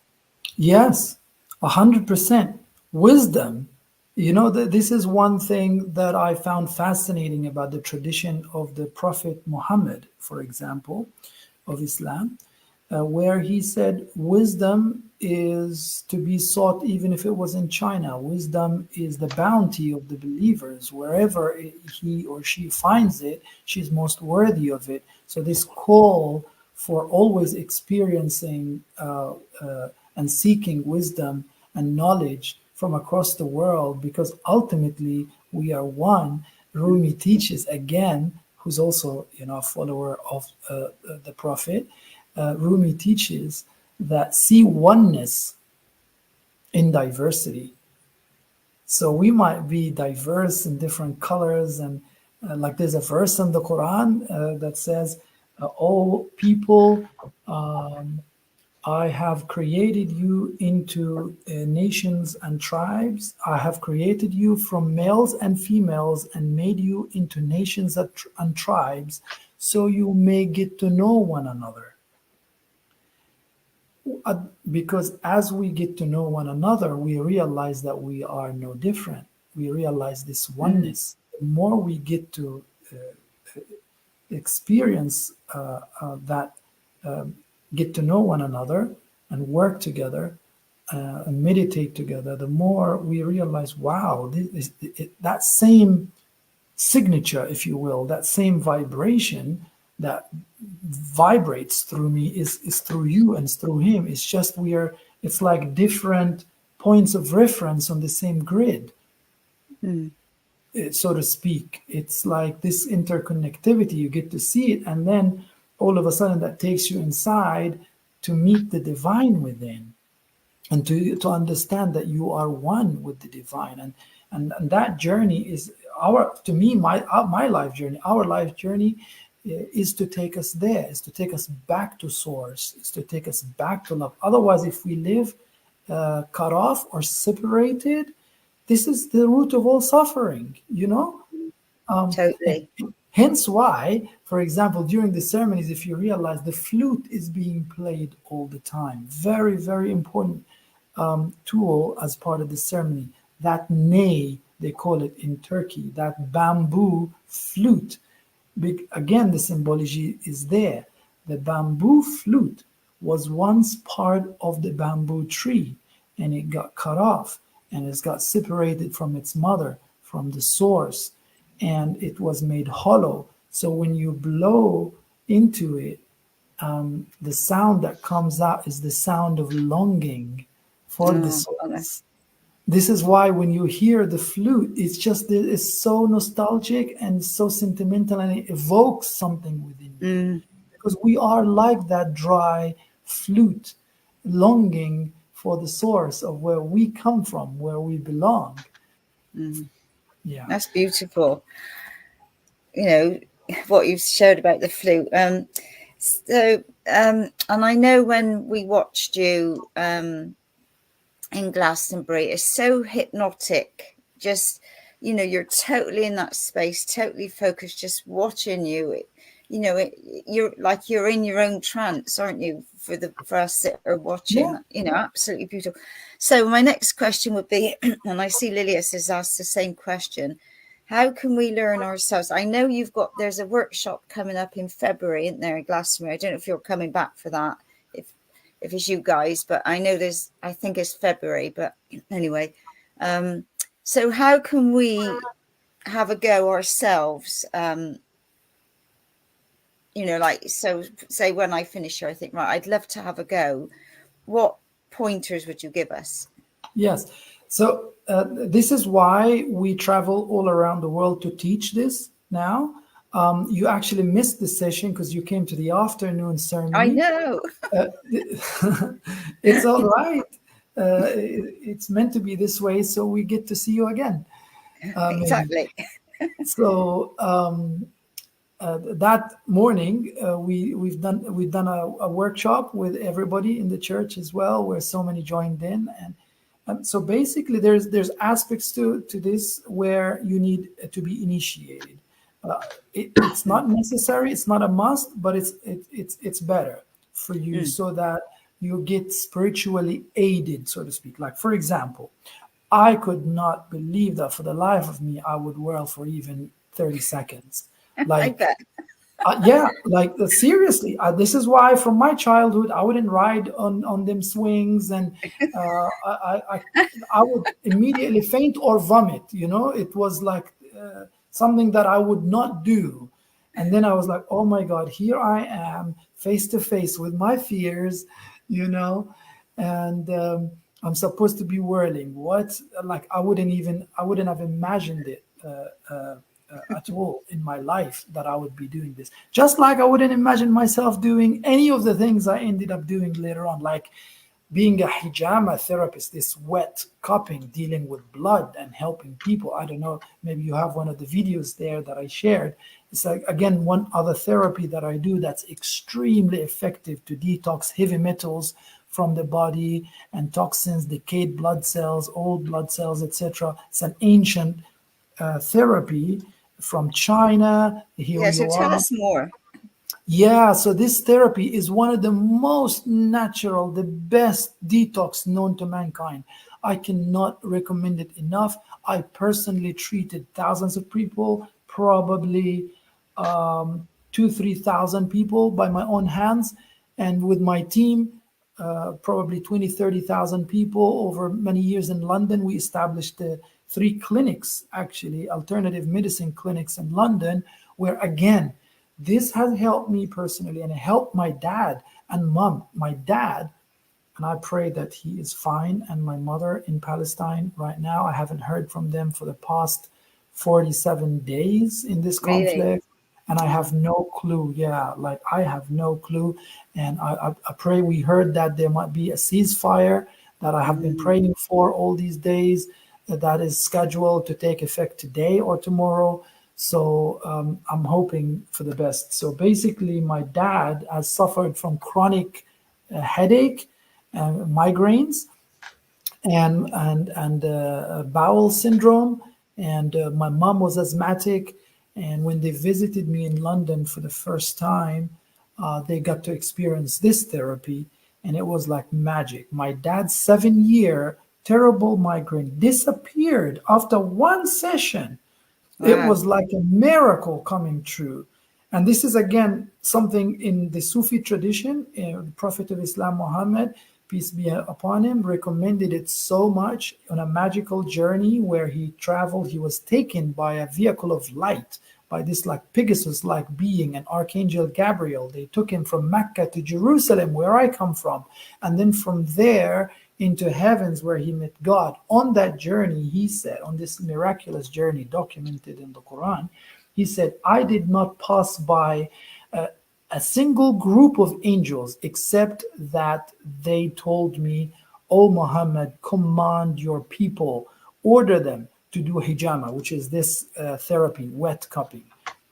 Yes, 100%. Wisdom. This is one thing that I found fascinating about the tradition of the Prophet Muhammad, for example, of Islam, where he said wisdom is to be sought even if it was in China. Wisdom is the bounty of the believers. Wherever he or she finds it, she's most worthy of it. So this call for always experiencing and seeking wisdom and knowledge from across the world, because ultimately we are one. Rumi teaches again, who's also a follower of the Prophet. Rumi teaches that see oneness in diversity. So we might be diverse in different colors, and like there's a verse in the Quran that says, all people, I have created you into nations and tribes. I have created you from males and females and made you into nations and tribes, so you may get to know one another. Because as we get to know one another, we realize that we are no different. We realize this oneness. The more we get to experience that, get to know one another and work together and meditate together, the more we realize, wow, that same signature, if you will, that same vibration that vibrates through me is through you and it's through him. It's just it's like different points of reference on the same grid, so to speak. It's like this interconnectivity. You get to see it, and then all of a sudden that takes you inside to meet the divine within, and to understand that you are one with the divine. And that journey is my life journey. Our life journey is to take us there, is to take us back to source, is to take us back to love. Otherwise, if we live cut off or separated, this is the root of all suffering, Totally. Hence why, for example, during the ceremonies, if you realize the flute is being played all the time, very, very important tool as part of the ceremony. That ney they call it in Turkey, that bamboo flute. Again, the symbology is there. The bamboo flute was once part of the bamboo tree, and it got cut off, and it's got separated from its mother, from the source, and it was made hollow. So when you blow into it, the sound that comes out is the sound of longing for the source. This is why when you hear the flute, it's so nostalgic and so sentimental, and it evokes something within you. Because we are like that dry flute, longing for the source of where we come from, where we belong. Yeah, that's beautiful. You know what you've shared about the flute. So, and I know when we watched you in Glastonbury, it's so hypnotic. Just, you know, you're totally in that space, totally focused, just watching you. You know, you're like you're in your own trance, aren't you? For us that are watching, you know, absolutely beautiful. So my next question would be, and I see Lilius has asked the same question: how can we learn ourselves? I know there's a workshop coming up in February, isn't there, in Glastonbury? I don't know if you're coming back for that, if it's you guys, but I know I think it's February, but anyway. So how can we have a go ourselves? You know, like, so say when I finish here, I think, right, I'd love to have a go. What pointers would you give us? Yes. So this is why we travel all around the world to teach this now. You actually missed the session because you came to the afternoon ceremony. I know. It's all right. It's meant to be this way, so we get to see you again. Exactly. So that morning, we've done a workshop with everybody in the church as well, where so many joined in, and so basically there's aspects to this where you need to be initiated. It's not necessary, it's not a must, but it's better for you so that you get spiritually aided, so to speak. Like, for example, I could not believe that for the life of me I would whirl for even 30 seconds. Like, seriously, this is why from my childhood I wouldn't ride on them swings, and I would immediately faint or vomit. You know, it was like something that I would not do. And then I was like, oh my God, here I am face to face with my fears, you know, and I'm supposed to be whirling. I wouldn't have imagined it at all in my life that I would be doing this. Just like I wouldn't imagine myself doing any of the things I ended up doing later on, like being a hijama therapist, this wet cupping, dealing with blood and helping people. I don't know, maybe you have one of the videos there that I shared. It's like, again, one other therapy that I do that's extremely effective to detox heavy metals from the body and toxins, decayed blood cells, old blood cells, etc. It's an ancient therapy from China. Here so tell us more. Yeah, so this therapy is one of the most natural, the best detox known to mankind. I cannot recommend it enough. I personally treated thousands of people, probably 2,000-3,000 people by my own hands. And with my team, probably 20,000-30,000 people over many years in London. We established 3 clinics, actually, alternative medicine clinics in London, where, again, this has helped me personally, and it helped my dad and mom. My dad, and I pray that he is fine, and my mother in Palestine right now. I haven't heard from them for the past 47 days in this conflict. Really? And I have no clue. Yeah, like I have no clue. And I pray. We heard that there might be a ceasefire that I have been praying for all these days, that is scheduled to take effect today or tomorrow. So I'm hoping for the best. So basically, my dad has suffered from chronic headache, migraines, and bowel syndrome. And my mom was asthmatic. And when they visited me in London for the first time, they got to experience this therapy. And it was like magic. My dad's 7-year terrible migraine disappeared after one session. It Wow. was like a miracle coming true. And this is, again, something in the Sufi tradition. The Prophet of Islam, Muhammad, peace be upon him, recommended it so much on a magical journey where he traveled. He was taken by a vehicle of light, by this like Pegasus-like being, an Archangel Gabriel. They took him from Mecca to Jerusalem, where I come from. And then from there into heavens, where he met God. On that journey, he said, on this miraculous journey documented in the Quran, he said, I did not pass by a single group of angels except that they told me, O Muhammad, command your people, order them to do hijama, which is this therapy, wet cupping.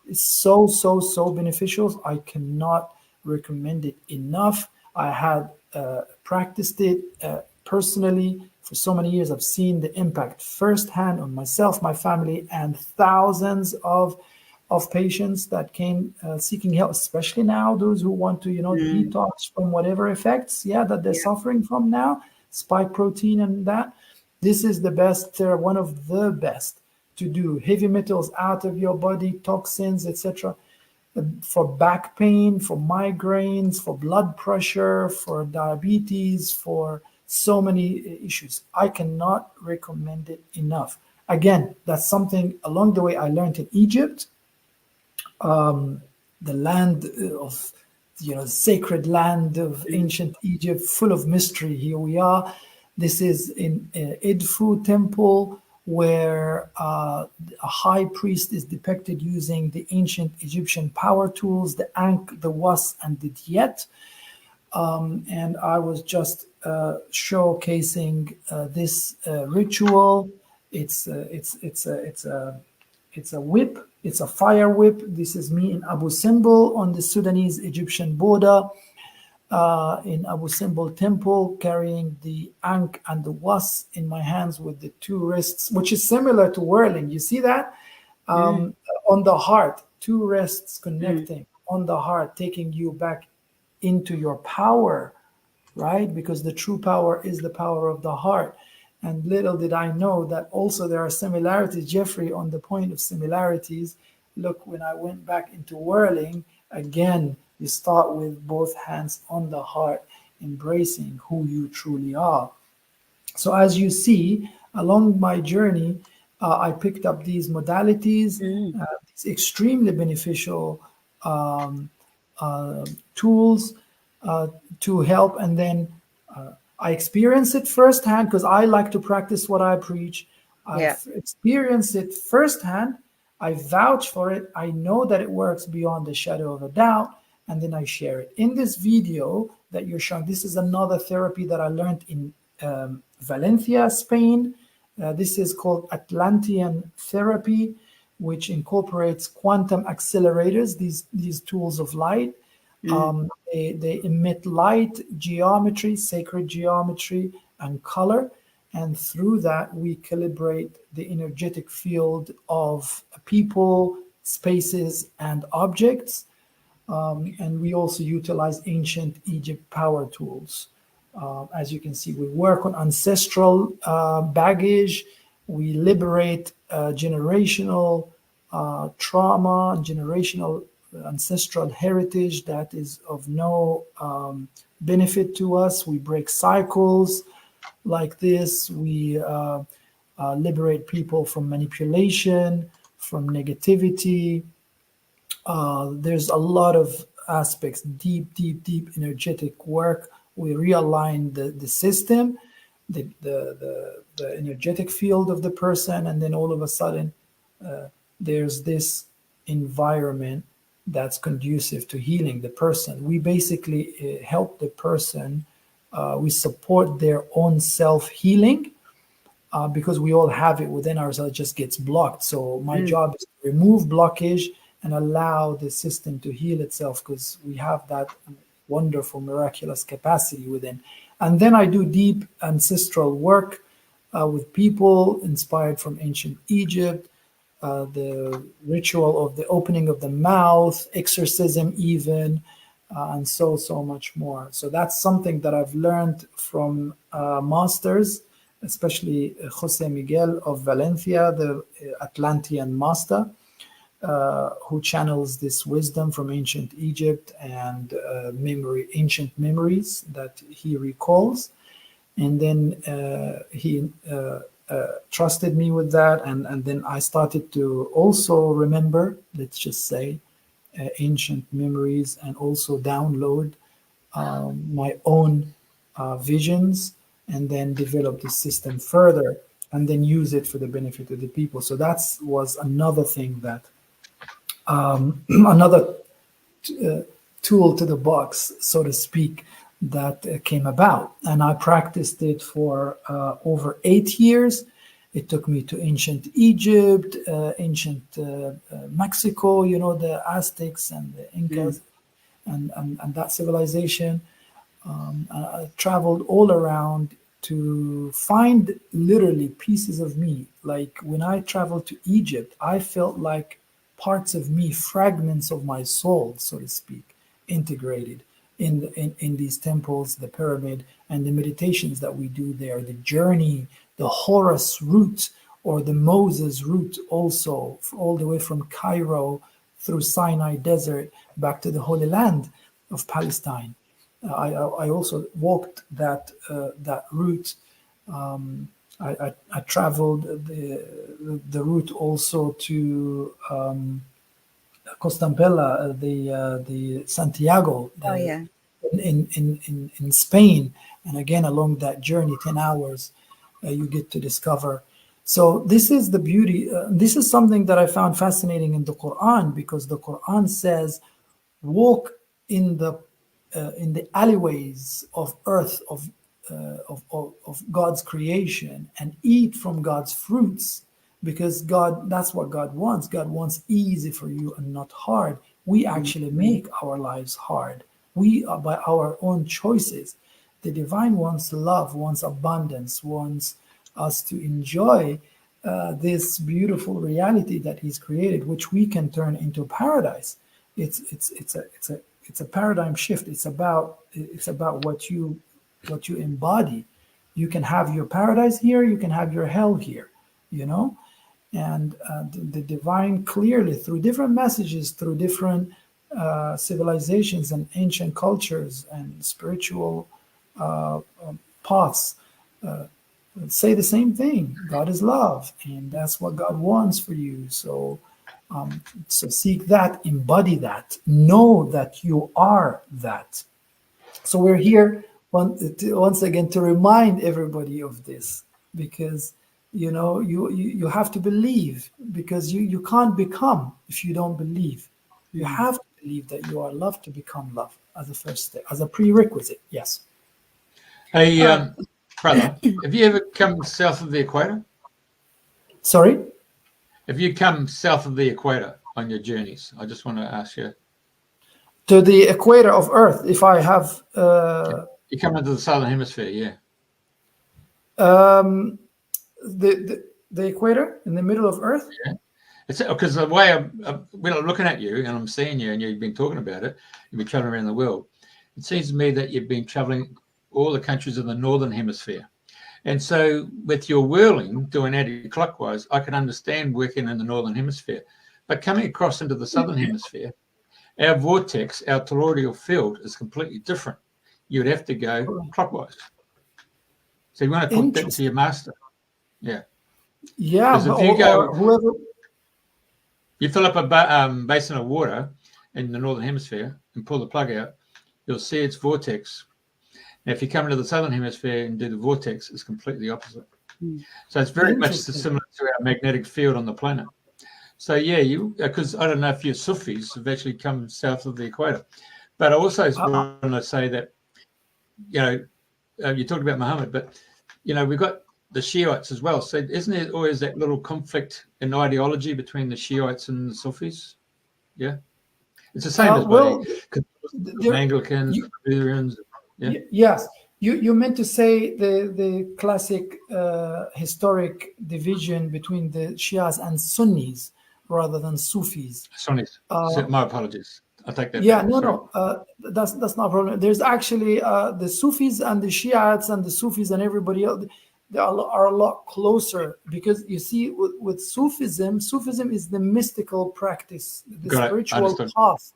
It's so, so, so beneficial. I cannot recommend it enough. I had practiced it personally for so many years. I've seen the impact firsthand on myself, my family, and thousands of patients that came seeking help, especially now those who want to, detox from whatever effects, that they're suffering from now, spike protein and that. This is the best, one of the best to do. Heavy metals out of your body, toxins, etc. For back pain, for migraines, for blood pressure, for diabetes, for so many issues. I cannot recommend it enough. Again, that's something along the way I learned in Egypt, the land of, sacred land of ancient Egypt, full of mystery. Here we are. This is in Edfu temple, where a high priest is depicted using the ancient Egyptian power tools, the Ankh, the Was, and the Diyet. And I was just showcasing this ritual. It's a whip. It's a fire whip. This is me in Abu Simbel on the Sudanese-Egyptian border, in Abu Simbel temple, carrying the Ankh and the Was in my hands with the two wrists, which is similar to whirling. You see that? On the heart, two wrists connecting on the heart, taking you back into your power, right? Because the true power is the power of the heart. And little did I know that also there are similarities. Jeffrey, on the point of similarities, look, when I went back into whirling, again, you start with both hands on the heart, embracing who you truly are. So as you see, along my journey, I picked up these modalities, these extremely beneficial tools to help. And then I experience it firsthand because I like to practice what I preach. I've experienced it firsthand. I vouch for it. I know that it works beyond a shadow of a doubt. And then I share it. In this video that you're showing, this is another therapy that I learned in Valencia, Spain. This is called Atlantean therapy, which incorporates quantum accelerators, these tools of light. They emit light, geometry, sacred geometry, and color. And through that, we calibrate the energetic field of people, spaces, and objects. And we also utilize ancient Egypt power tools. As you can see, we work on ancestral baggage. We liberate generational trauma, generational ancestral heritage that is of no benefit to us. We break cycles like this. We liberate people from manipulation, from negativity. There's a lot of aspects, deep energetic work. We realign the system, the energetic field of the person, and then all of a sudden there's this environment that's conducive to healing the person. We basically help the person. We support their own self-healing because we all have it within ourselves. It just gets blocked. So my job is to remove blockage and allow the system to heal itself, because we have that wonderful, miraculous capacity within. And then I do deep ancestral work with people inspired from ancient Egypt, the ritual of the opening of the mouth, exorcism even, and so much more. So that's something that I've learned from masters especially Jose Miguel of Valencia, the Atlantean master, who channels this wisdom from ancient Egypt and ancient memories that he recalls. And then he trusted me with that, and then I started to also remember, let's just say, ancient memories, and also download my own visions, and then develop this system further, and then use it for the benefit of the people. So that was another thing that another tool to the box, so to speak, that came about. And I practiced it for over 8 years. It took me to ancient Egypt, ancient Mexico, you know, the Aztecs and the Incas, and that civilization. I traveled all around to find literally pieces of me. Like when I traveled to Egypt, I felt like parts of me, fragments of my soul, so to speak, integrated in these temples, the pyramid, and the meditations that we do there, the journey, the Horus route or the Moses route, also all the way from Cairo through Sinai Desert back to the Holy Land of Palestine. I also walked that route. I traveled the route also to Costampella, the Santiago, in Spain, and again along that journey, 10 hours, you get to discover. So this is the beauty. This is something that I found fascinating in the Quran, because the Quran says, "Walk in the alleyways of earth of God's creation and eat from God's fruits." Because God, that's what God wants. God wants easy for you and not hard. We actually make our lives hard. We are by our own choices. The divine wants love, wants abundance, wants us to enjoy this beautiful reality that He's created, which we can turn into paradise. It's a paradigm shift. It's about what you embody. You can have your paradise here. You can have your hell here. You know. And the divine clearly, through different messages, through different civilizations and ancient cultures and spiritual paths, say the same thing. God is love, and that's what God wants for you. So seek that, embody that, know that you are that. So we're here once again to remind everybody of this, because you know, you have to believe, because you can't become if you don't believe. You have to believe that you are love to become love as a first step, as a prerequisite. Yes. Hey, brother, have you ever come south of the equator? Sorry? Have you come south of the equator on your journeys? I just want to ask you. To the equator of Earth, if I have... You come into the southern hemisphere, yeah. The equator in the middle of Earth? Yeah. It's because the way when I'm looking at you and I'm seeing you and you've been talking about it, you've been traveling around the world. It seems to me that you've been traveling all the countries of the northern hemisphere. And so with your whirling, doing anti-clockwise, I can understand working in the northern hemisphere. But coming across into the southern hemisphere, our vortex, our toroidal field is completely different. You would have to go clockwise. So you want to put that to your master. Yeah. Yeah. Because if you go, whoever... you fill up a basin of water in the northern hemisphere and pull the plug out, you'll see its vortex. Now, if you come into the southern hemisphere and do the vortex, it's completely opposite. So it's very much similar to our magnetic field on the planet. So yeah, because I don't know if your Sufis have actually come south of the equator, but I also want to say that, you know, you talked about Muhammad, but you know, we've got the Shiites as well. So isn't there always that little conflict in ideology between the Shiites and the Sufis? Yeah, it's the same as the Anglicans, Lutherans. Yeah. Yes, you meant to say the classic historic division between the Shias and Sunnis rather than Sufis. Sunnis. My apologies. I take that. Yeah, back. no. That's not a problem. There's actually the Sufis and the Shiites and the Sufis and everybody else. they are a lot closer, because you see with Sufism is the mystical practice, the spiritual path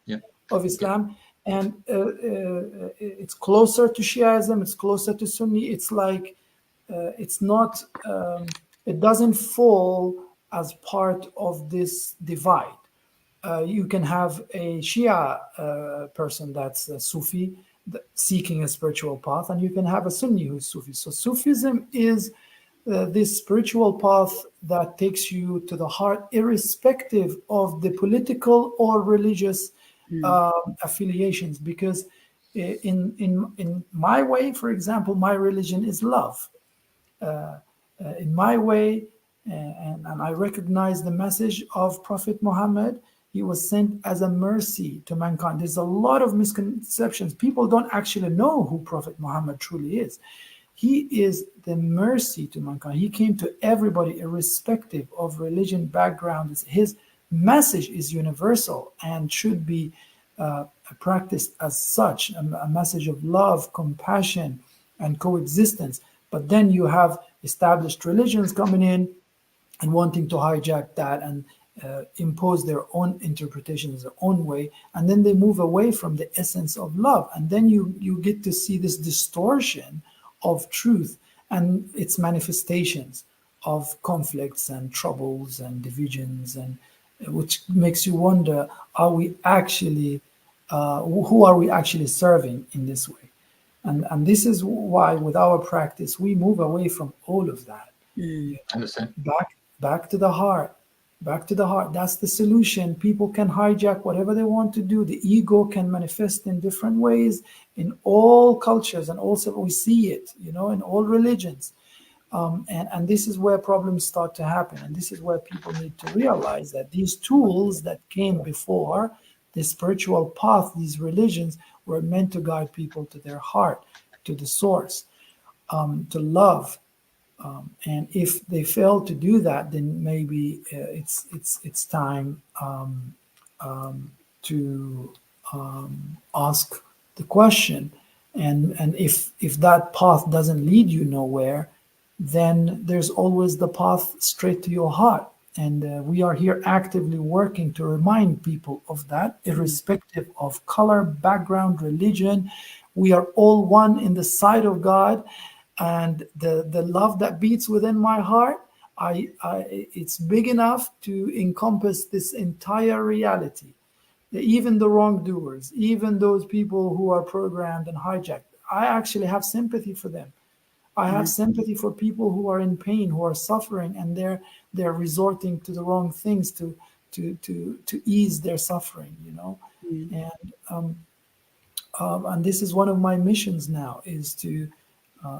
of Islam. And it's closer to Shiaism, it's closer to Sunni. It's like it's not, it doesn't fall as part of this divide. You can have a Shia person that's a Sufi seeking a spiritual path, and you can have a Sunni who's Sufi. So Sufism is this spiritual path that takes you to the heart, irrespective of the political or religious affiliations. Because in my way, for example, my religion is love. In my way, and I recognize the message of Prophet Muhammad. He was sent as a mercy to mankind. There's a lot of misconceptions. People don't actually know who Prophet Muhammad truly is. He is the mercy to mankind. He came to everybody, irrespective of religion, background. His message is universal and should be practiced as such, a message of love, compassion, and coexistence. But then you have established religions coming in and wanting to hijack that and impose their own interpretations, their own way, and then they move away from the essence of love. And then you get to see this distortion of truth and its manifestations of conflicts and troubles and divisions, and which makes you wonder, are we actually, who are we actually serving in this way? And this is why with our practice, we move away from all of that. Understand. Back to the heart. Back to the heart. That's the solution. People can hijack whatever they want to do. The ego can manifest in different ways in all cultures, and also we see it, in all religions. And this is where problems start to happen. And this is where people need to realize that these tools that came before, the spiritual path, these religions, were meant to guide people to their heart, to the source, to love. And if they fail to do that, then maybe it's time to ask the question. And if that path doesn't lead you nowhere, then there's always the path straight to your heart. And we are here actively working to remind people of that, irrespective of color, background, religion. We are all one in the sight of God. And the love that beats within my heart, it's big enough to encompass this entire reality. Even the wrongdoers, even those people who are programmed and hijacked, I actually have sympathy for them. I have sympathy for people who are in pain, who are suffering, and they're resorting to the wrong things to ease their suffering, And this is one of my missions now, is to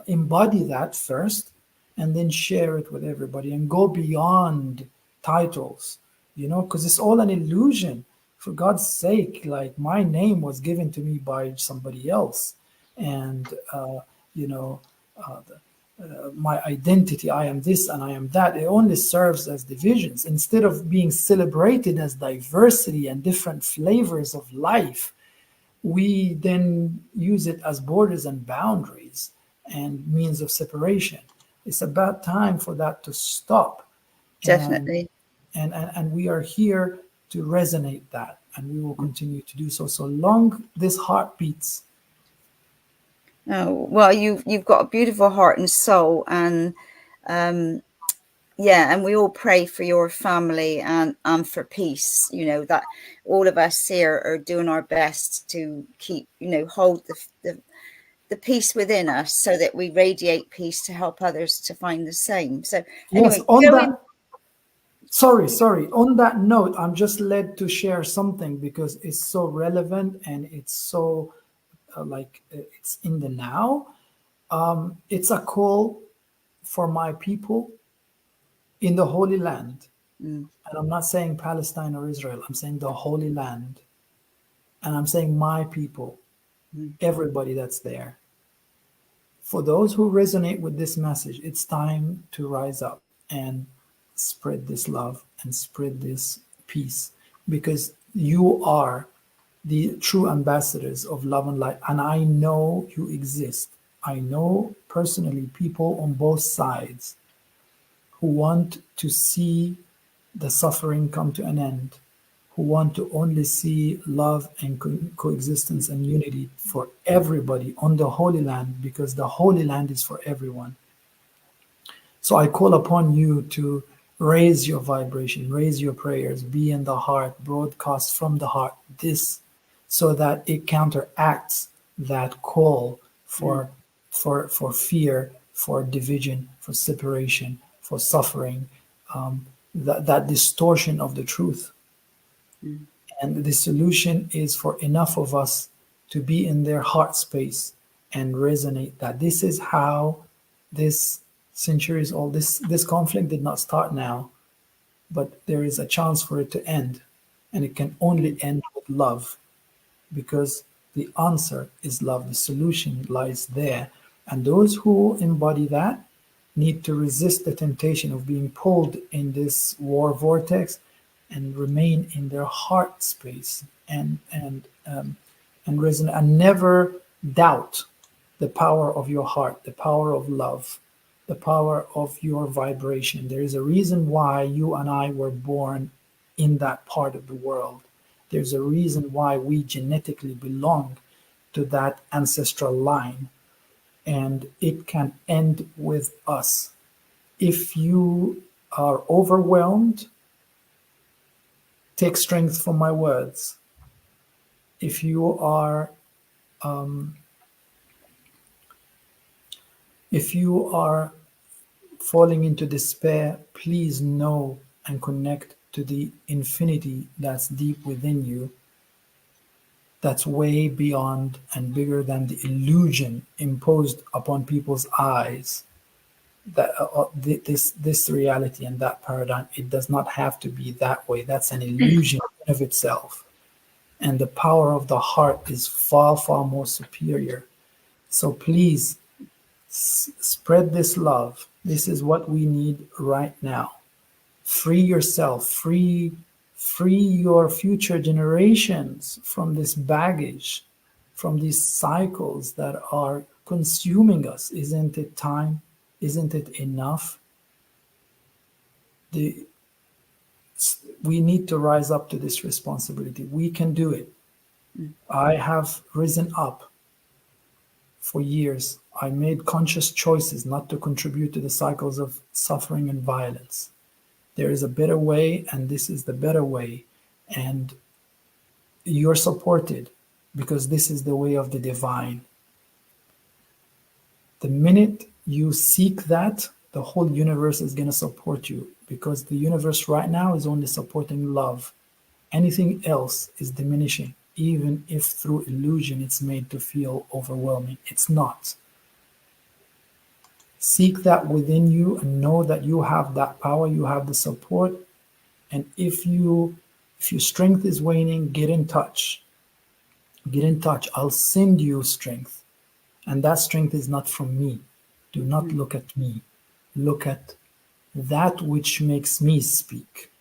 embody that first, and then share it with everybody, and go beyond titles, because it's all an illusion. For God's sake, like, my name was given to me by somebody else, and my identity, I am this and I am that, it only serves as divisions instead of being celebrated as diversity and different flavors of life. We then use it as borders and boundaries and means of separation. It's about time for that to stop. Definitely. And we are here to resonate that, and we will continue to do so long this heart beats. Oh, well, you've got a beautiful heart and soul, and and we all pray for your family and for peace. That all of us here are doing our best to keep, hold the peace within us, so that we radiate peace to help others to find the same. So anyway, yes, sorry. On that note, I'm just led to share something because it's so relevant and it's so it's in the now. It's a call for my people in the Holy Land. And I'm not saying Palestine or Israel. I'm saying the Holy Land. And I'm saying my people, everybody that's there. For those who resonate with this message, it's time to rise up and spread this love and spread this peace, because you are the true ambassadors of love and light, and I know you exist. I know personally people on both sides who want to see the suffering come to an end, who want to only see love and coexistence and unity for everybody on the Holy Land, because the Holy Land is for everyone. So I call upon you to raise your vibration, raise your prayers, be in the heart, broadcast from the heart, this, so that it counteracts that call for fear, for division, for separation, for suffering, that distortion of the truth. And the solution is for enough of us to be in their heart space and resonate that this is how this centuries old, this conflict did not start now, but there is a chance for it to end. And it can only end with love, because the answer is love. The solution lies there. And those who embody that need to resist the temptation of being pulled in this war vortex and remain in their heart space and resonate, and never doubt the power of your heart, the power of love, the power of your vibration. There is a reason why you and I were born in that part of the world. There's a reason why we genetically belong to that ancestral line, and it can end with us. If you are overwhelmed, take strength from my words. If you are falling into despair, please know and connect to the infinity that's deep within you, that's way beyond and bigger than the illusion imposed upon people's eyes. That this reality and that paradigm, it does not have to be that way. That's an illusion in of itself. And the power of the heart is far, far more superior. So please spread this love. This is what we need right now. Free yourself, free your future generations from this baggage, from these cycles that are consuming us. Isn't it time? Isn't it enough? We need to rise up to this responsibility. We can do it. I have risen up for years. I made conscious choices not to contribute to the cycles of suffering and violence. There is a better way, and this is the better way. And you're supported, because this is the way of the divine. The minute you seek that, the whole universe is going to support you, because the universe right now is only supporting love. Anything else is diminishing, even if through illusion it's made to feel overwhelming. It's not. Seek that within you and know that you have that power, you have the support. And if your strength is waning, get in touch. Get in touch. I'll send you strength. And that strength is not from me. Do not look at me. Look at that which makes me speak,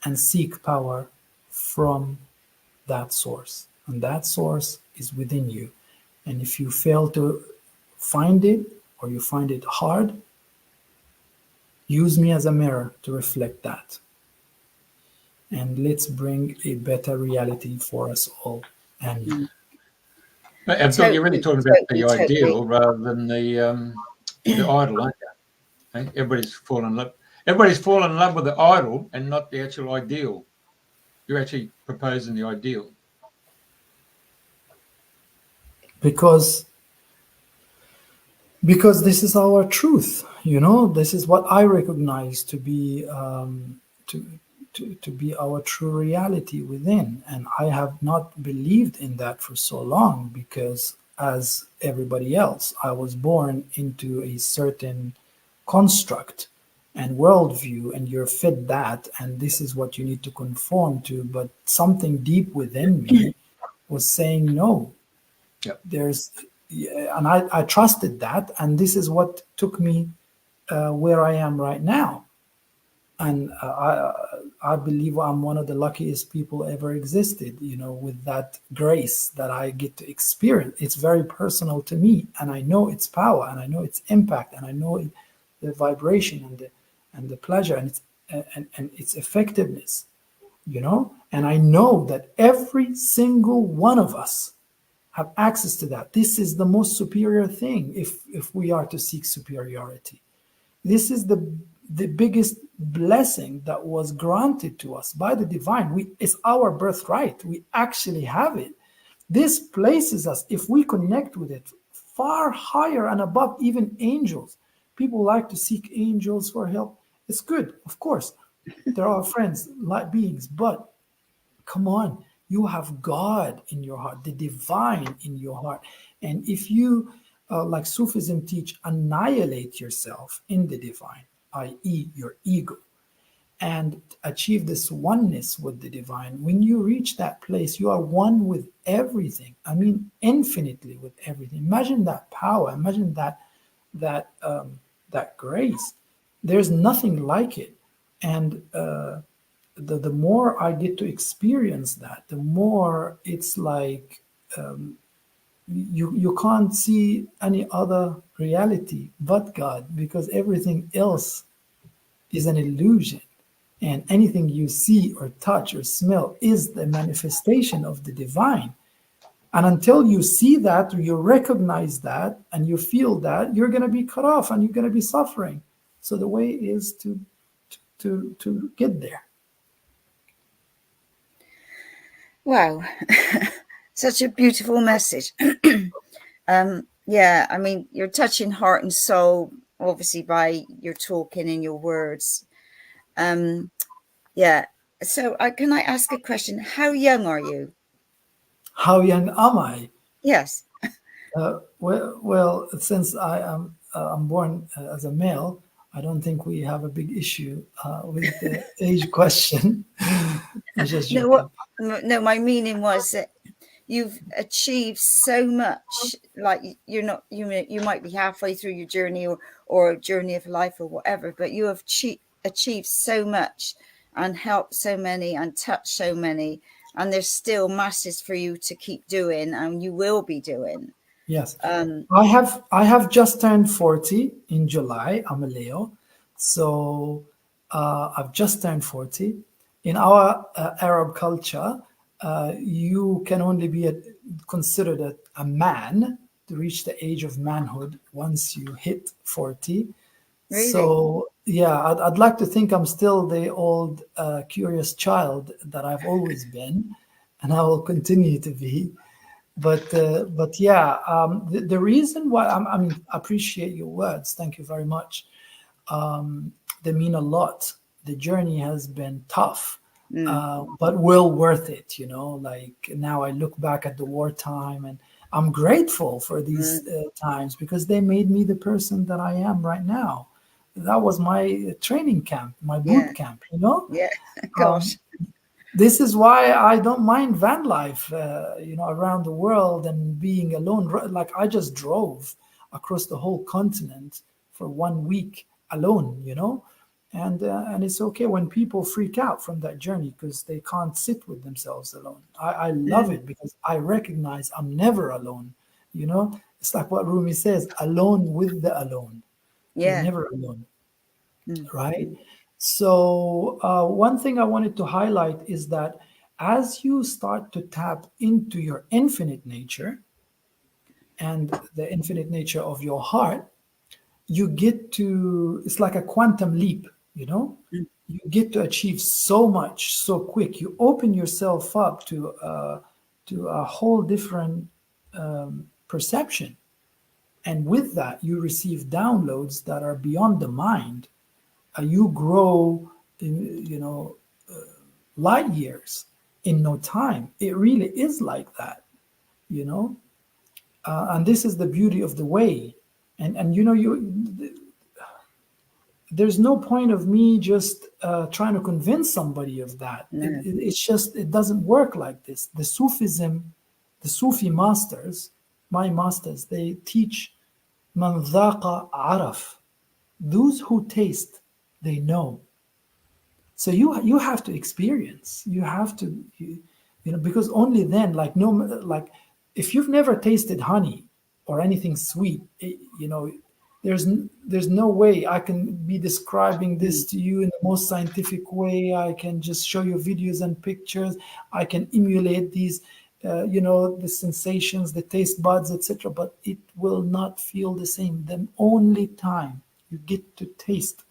and seek power from that source. And that source is within you. And if you fail to find it, or you find it hard, use me as a mirror to reflect that. And let's bring a better reality for us all. And Abdul, you're really talking about the ideal rather than the idol, aren't you? Okay? Everybody's fallen in love with the idol and not the actual ideal. You're actually proposing the ideal. Because this is our truth, this is what I recognize to be to be our true reality within. And I have not believed in that for so long, because as everybody else, I was born into a certain construct and worldview, and you're fed that, and this is what you need to conform to. But something deep within me was saying no. Yep. And I trusted that, and this is what took me where I am right now. And I believe I'm one of the luckiest people ever existed, with that grace that I get to experience. It's very personal to me, and I know its power, and I know its impact, and I know the vibration and the pleasure and its effectiveness, And I know that every single one of us have access to that. This is the most superior thing if we are to seek superiority. This is the biggest blessing that was granted to us by the divine. It's our birthright. We actually have it. This places us, if we connect with it, far higher and above even angels. People like to seek angels for help. It's good, of course. They're our friends, light beings. But come on, you have God in your heart, the divine in your heart. And if you, like Sufism teach, annihilate yourself in the divine, i.e. your ego, and achieve this oneness with the divine, when you reach that place, you are one with everything. I mean, infinitely with everything. Imagine that power. Imagine that grace. There's nothing like it. And the more I get to experience that, the more it's like you can't see any other reality but God, because everything else is an illusion. And anything you see or touch or smell is the manifestation of the divine. And until you see that, or you recognize that, and you feel that, you're going to be cut off and you're going to be suffering. So the way is to get there. Wow. Such a beautiful message. Yeah, I mean, you're touching heart and soul, obviously, by your talking and your words. Yeah. So can I ask a question? How young are you? How young am I? Yes. Well, since I'm born as a male, I don't think we have a big issue with the age question. I'm just joking. No, my meaning was that you've achieved so much. Like you might be halfway through your journey or a journey of life or whatever, but you have achieved so much and helped so many and touched so many, and there's still masses for you to keep doing, and you will be doing. Yes. I have just turned 40 in July. I'm a Leo. So I've just turned 40. In our Arab culture, you can only be considered a man to reach the age of manhood once you hit 40. Really? So yeah, I'd like to think I'm still the old curious child that I've always been, and I will continue to be. But yeah, the reason why I mean, I appreciate your words. Thank you very much. They mean a lot. The journey has been tough, but well worth it. Like now I look back at the wartime, and I'm grateful for these times, because they made me the person that I am right now. That was my training camp, my boot camp. Yeah. Gosh. This is why I don't mind van life, around the world and being alone. Like I just drove across the whole continent for 1 week alone, and it's okay when people freak out from that journey because they can't sit with themselves alone. I love it because I recognize I'm never alone. It's like what Rumi says, alone with the alone. Yeah. You're never alone, right? So one thing I wanted to highlight is that as you start to tap into your infinite nature and the infinite nature of your heart, you get to, it's like a quantum leap, you get to achieve so much so quick. You open yourself up to a whole different perception. And with that, you receive downloads that are beyond the mind. You grow, light years in no time. It really is like that, and this is the beauty of the way. And there's no point of me just trying to convince somebody of that. It's just, it doesn't work like this. The Sufi masters, my masters, they teach man dhaqa araf. Those who taste, they know. So you have to experience. You have to, because only then, like like if you've never tasted honey or anything sweet, there's no way I can be describing this to you in the most scientific way. I can just show you videos and pictures. I can emulate these, the sensations, the taste buds, etc. But it will not feel the same. The only time you get to taste.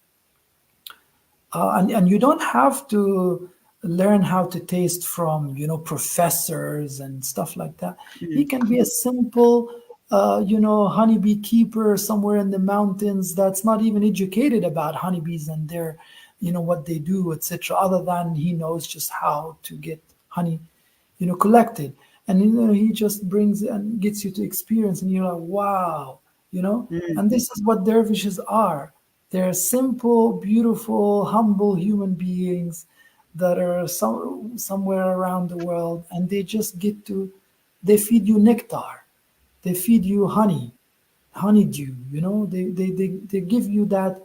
And you don't have to learn how to taste from, professors and stuff like that. He can be a simple, honeybee keeper somewhere in the mountains that's not even educated about honeybees and their, what they do, etc. Other than he knows just how to get honey, collected. And, he just brings and gets you to experience, and you're like, wow, and this is what dervishes are. They're simple, beautiful, humble human beings that are somewhere around the world, and they just they feed you nectar, they feed you honeydew. They give you that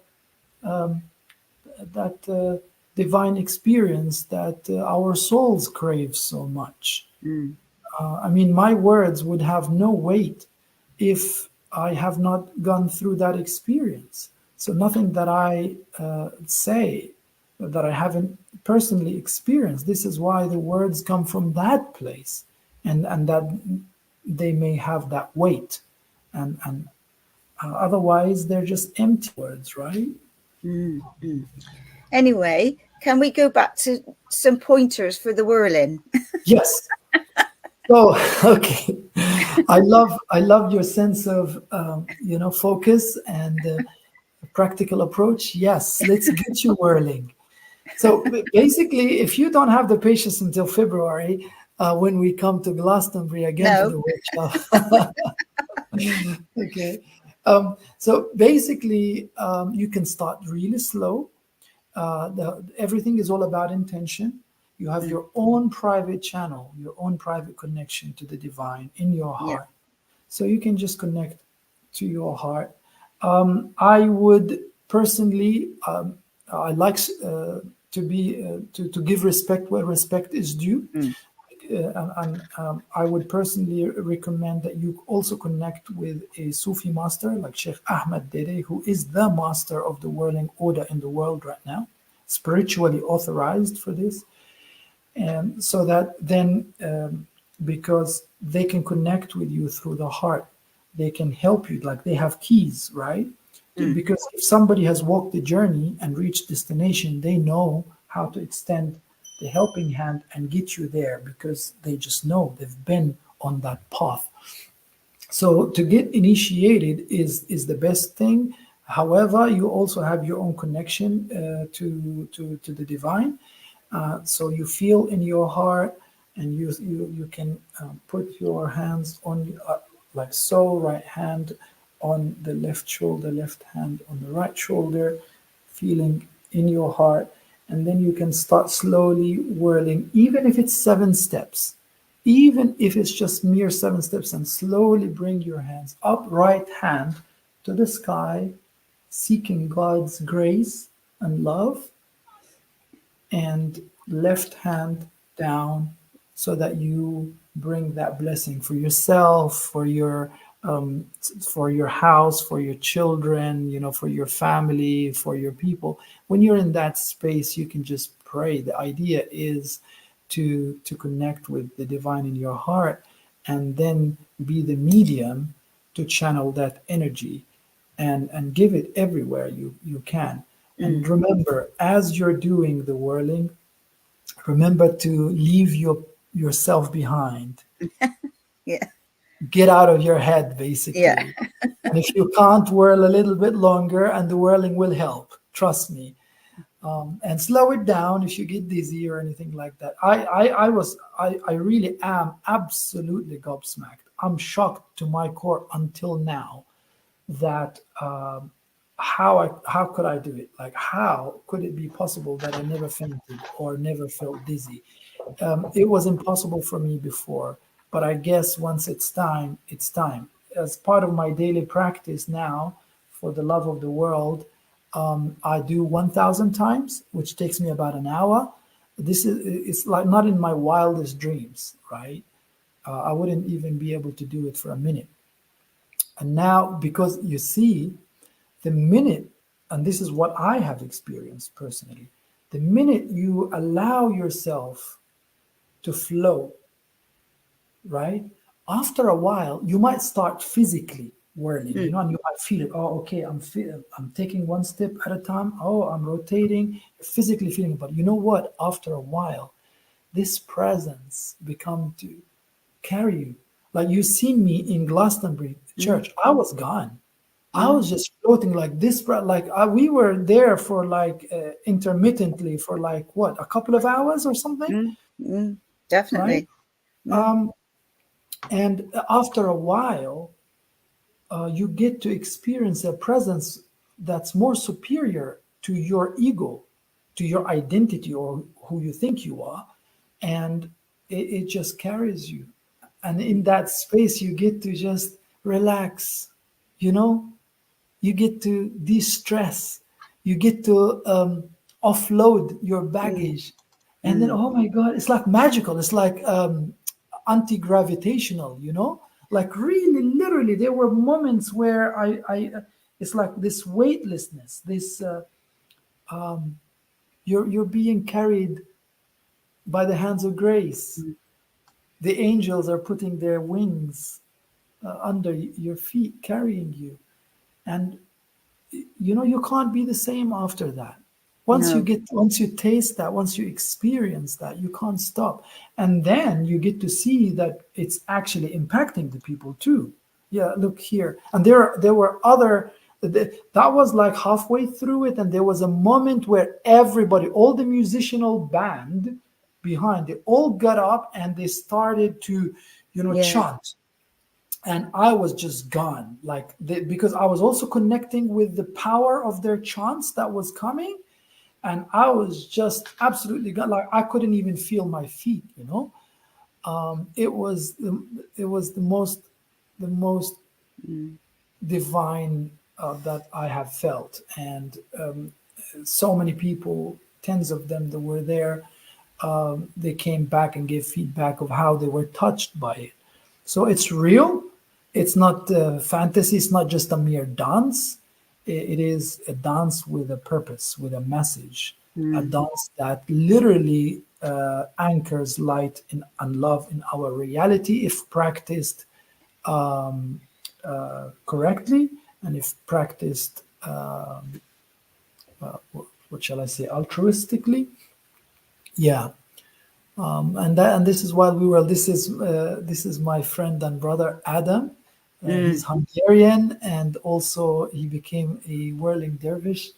divine experience that our souls crave so much. My words would have no weight if I have not gone through that experience. So nothing that I say that I haven't personally experienced. This is why the words come from that place, and that they may have that weight, and otherwise they're just empty words, right? Anyway, can we go back to some pointers for the whirling? Yes. So, okay. I love your sense of focus and practical approach. Yes, let's get you whirling. So basically, if you don't have the patience until February, when we come to Glastonbury again for the workshop. Okay. So basically, you can start really slow. Everything is all about intention. You have your own private channel, your own private connection to the divine in your heart. So you can just connect to your heart. I would personally, I like to give respect where respect is due. And I would personally recommend that you also connect with a Sufi master like Sheikh Ahmed Dede, who is the master of the whirling order in the world right now, spiritually authorized for this. And so that then, because they can connect with you through the heart, they can help you, like they have keys, right? Because if somebody has walked the journey and reached destination, they know how to extend the helping hand and get you there, because they just know, they've been on that path. So to get initiated is the best thing. However, you also have your own connection to the divine. So you feel in your heart, and you can put your hands on like so, right hand on the left shoulder, left hand on the right shoulder, feeling in your heart. And then you can start slowly whirling, even if it's 7 steps, even if it's just mere 7 steps, and slowly bring your hands up, right hand to the sky, seeking God's grace and love, and left hand down, so that you bring that blessing for yourself, for your house, for your children, for your family, for your people. When you're in that space, you can just pray. The idea is to connect with the divine in your heart, and then be the medium to channel that energy and give it everywhere you can. And remember, as you're doing the whirling, remember to leave yourself behind. Get out of your head, basically. And if you can't whirl a little bit longer, and the whirling will help, trust me. And slow it down if you get dizzy or anything like that. I really am absolutely gobsmacked. I'm shocked to my core until now that how could I do it? Like, how could it be possible that I never fainted or never felt dizzy? It was impossible for me before, but I guess once it's time, it's time. As part of my daily practice now, for the love of the world, I do 1,000 times, which takes me about an hour. It's like not in my wildest dreams, right? I wouldn't even be able to do it for a minute. And now, because you see, the minute, and this is what I have experienced personally, the minute you allow yourself to flow, right? After a while, you might start physically whirling, you know, and you might feel it. Oh, okay, I'm taking one step at a time. Oh, I'm rotating, you're physically feeling it. But you know what? After a while, this presence become to carry you. Like you seen me in Glastonbury church, I was gone. I was just floating like this, we were there for like intermittently for like what, a couple of hours or something, Definitely. right? And after a while, you get to experience a presence that's more superior to your ego, to your identity or who you think you are, and it just carries you. And in that space, you get to just relax, you know. You get to de-stress, you get to offload your baggage, and then oh my god, it's like magical. It's like anti-gravitational, you know, like really literally there were moments where I it's like this weightlessness, this you're being carried by the hands of grace. The angels are putting their wings under your feet, carrying you. And you know, you can't be the same after that. Once you taste that, once you experience that, you can't stop. And then you get to see that it's actually impacting the people too. Yeah, look here. And there were other, that was like halfway through it, and there was a moment where everybody, all the musicianal band behind, they all got up and they started to, you know, chant. And I was just gone, because I was also connecting with the power of their chants that was coming, and I was just absolutely gone. Like I couldn't even feel my feet, you know. It was the most divine that I have felt, and so many people, tens of them that were there, they came back and gave feedback of how they were touched by it. So it's real. It's not fantasy. It's not just a mere dance. It is a dance with a purpose, with a message, a dance that literally anchors light and love in our reality if practiced correctly, and if practiced, what shall I say, altruistically. Yeah. And this is why this is my friend and brother Adam. He's Hungarian, and also he became a whirling dervish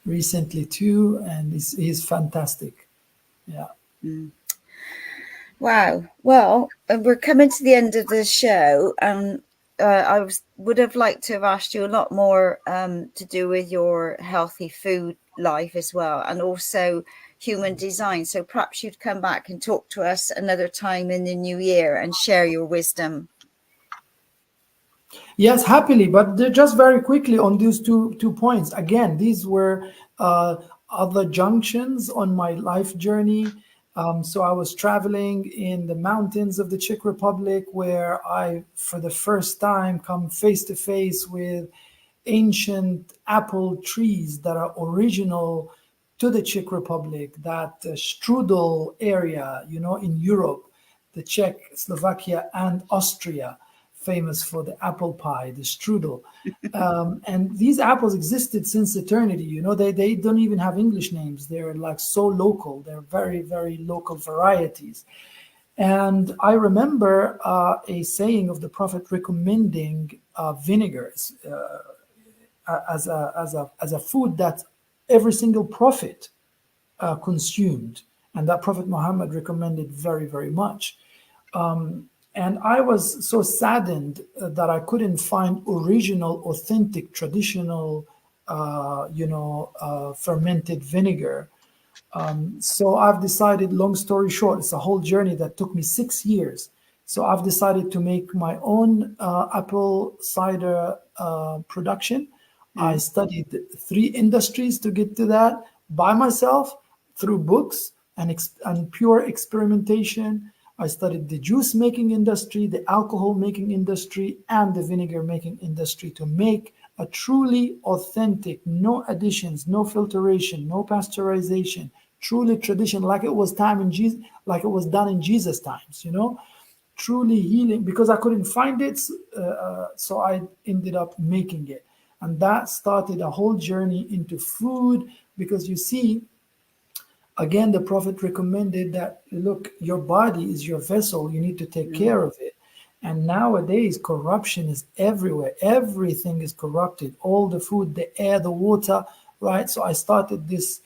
recently too, and he's fantastic. Yeah. Wow. Well, we're coming to the end of the show, and would have liked to have asked you a lot more to do with your healthy food life as well, and also human design. So perhaps you'd come back and talk to us another time in the new year and share your wisdom. Yes, happily, but just very quickly on these two points. Again, these were other junctions on my life journey. So I was traveling in the mountains of the Czech Republic, where I, for the first time, come face to face with ancient apple trees that are original to the Czech Republic, that strudel area, you know, in Europe, the Czech, Slovakia, and Austria, famous for the apple pie, the strudel. And these apples existed since eternity. You know, they don't even have English names. They're like so local. They're very, very local varieties. And I remember a saying of the Prophet recommending vinegars as a food that every single prophet consumed, and that Prophet Muhammad recommended very, very much. And I was so saddened that I couldn't find original, authentic, traditional, fermented vinegar. So I've decided, long story short, it's a whole journey that took me 6 years. So I've decided to make my own apple cider production. I studied 3 industries to get to that by myself through books and pure experimentation. I studied the juice making industry, the alcohol making industry, and the vinegar making industry to make a truly authentic, no additions, no filtration, no pasteurization, truly traditional, like it was like it was done in Jesus times, truly healing, because I couldn't find it, so I ended up making it. And that started a whole journey into food, because you see, again, the Prophet recommended that, look, your body is your vessel, you need to take care of it. And nowadays, corruption is everywhere. Everything is corrupted, all the food, the air, the water, right? So I started this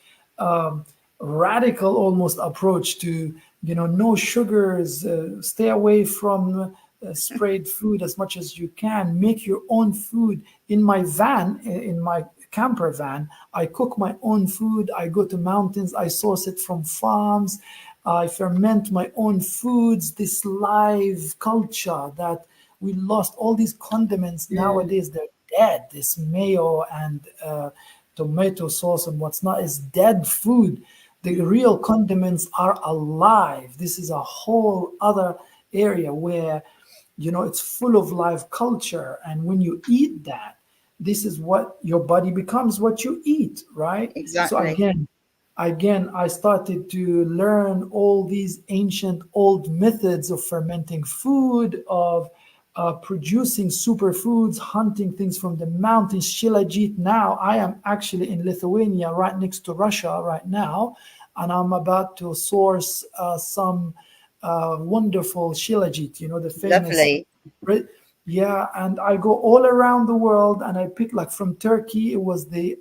radical almost approach to, no sugars, stay away from sprayed food as much as you can, make your own food. In my van, in my camper van, I cook my own food. I go to mountains, I source it from farms, I ferment my own foods. This live culture that we lost, all these condiments nowadays, they're dead. This mayo and tomato sauce and what's not is dead food. The real condiments are alive. This is a whole other area where, it's full of live culture. And when you eat that, this is what your body becomes, what you eat, right? Exactly. So again, I started to learn all these ancient old methods of fermenting food, of producing superfoods, hunting things from the mountains, shilajit. Now I am actually in Lithuania, right next to Russia right now, and I'm about to source some wonderful shilajit, the famous. Lovely. Yeah, and I go all around the world, and I pick, like from Turkey, it was the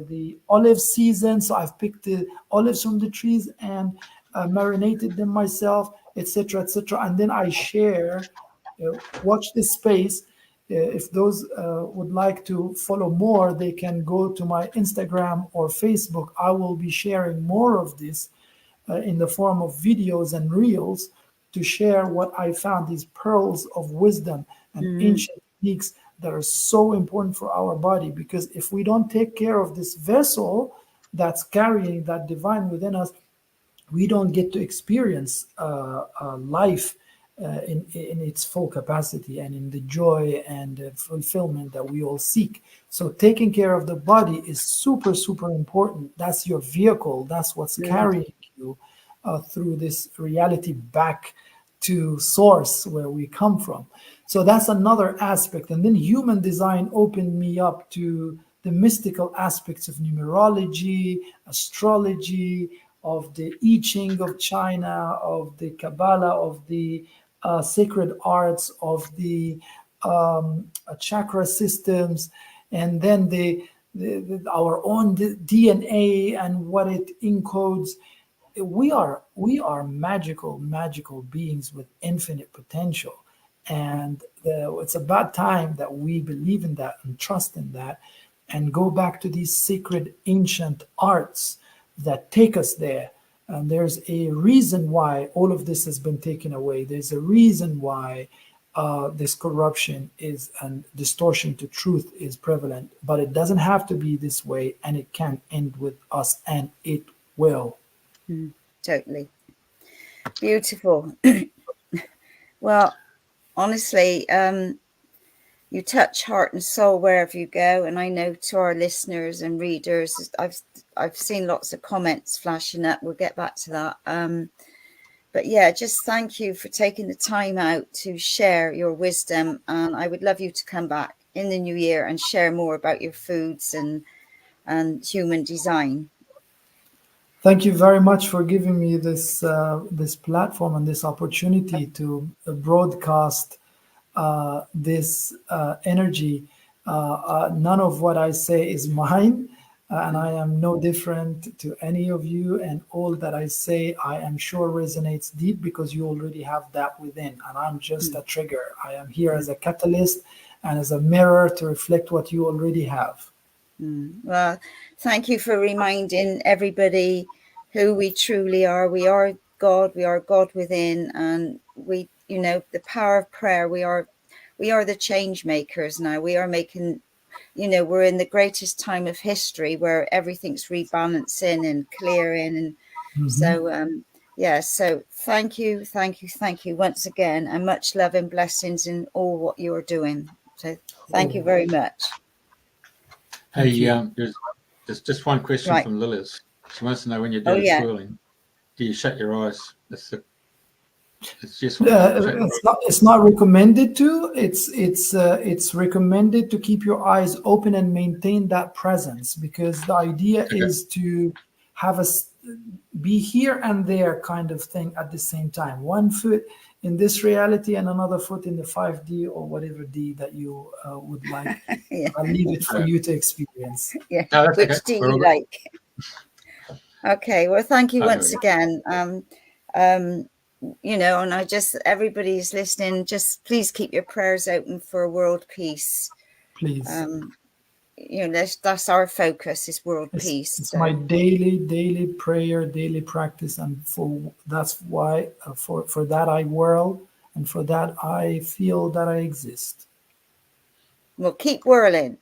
the olive season. So I've picked the olives from the trees and marinated them myself, etc., etc. And then I share, watch this space. If those would like to follow more, they can go to my Instagram or Facebook. I will be sharing more of this in the form of videos and reels, to share what I found, these pearls of wisdom and ancient techniques that are so important for our body. Because if we don't take care of this vessel that's carrying that divine within us, we don't get to experience life in its full capacity and in the joy and fulfillment that we all seek. So taking care of the body is super, super important. That's your vehicle. That's what's carrying you through this reality back to source where we come from. So that's another aspect. And then human design opened me up to the mystical aspects of numerology, astrology, of the I Ching of China, of the Kabbalah, of the sacred arts, of the chakra systems, and then our own DNA and what it encodes. We are magical beings with infinite potential, and it's about time that we believe in that and trust in that, and go back to these sacred ancient arts that take us there. And there's a reason why all of this has been taken away. There's a reason why this corruption is and distortion to truth is prevalent. But it doesn't have to be this way, and it can end with us, and it will. Totally. Beautiful. Well, honestly, you touch heart and soul wherever you go. And I know to our listeners and readers, I've seen lots of comments flashing up. We'll get back to that. But yeah, just thank you for taking the time out to share your wisdom. And I would love you to come back in the new year and share more about your foods and human design. Thank you very much for giving me this this platform and this opportunity to broadcast this energy. None of what I say is mine, and I am no different to any of you. And all that I say, I am sure resonates deep, because you already have that within, and I'm just a trigger. I am here as a catalyst and as a mirror to reflect what you already have. Well, thank you for reminding everybody who we truly are. We are God. We are God within, and the power of prayer. We are the change makers now. We are making you know, we're in the greatest time of history where everything's rebalancing and clearing. And so, yeah, so thank you once again, and much love and blessings in all what you're doing. So thank you very much. Hey, there's just one question from Lilith. She wants to know, when you do the swirling, do you shut your eyes? It's just it's not recommended to. It's recommended to keep your eyes open and maintain that presence, because the idea is to have be here and there kind of thing at the same time. One foot in this reality and another foot in the 5D or whatever D that you would like. I'll leave it for you to experience. Yeah, no, which do you like? Okay, well, thank you once again. You know, and everybody's listening, just please keep your prayers open for world peace. Please. You know, that's our focus, is world peace. It's my daily prayer, daily practice, and that's why for that I whirl, and for that I feel that I exist. Well, keep whirling.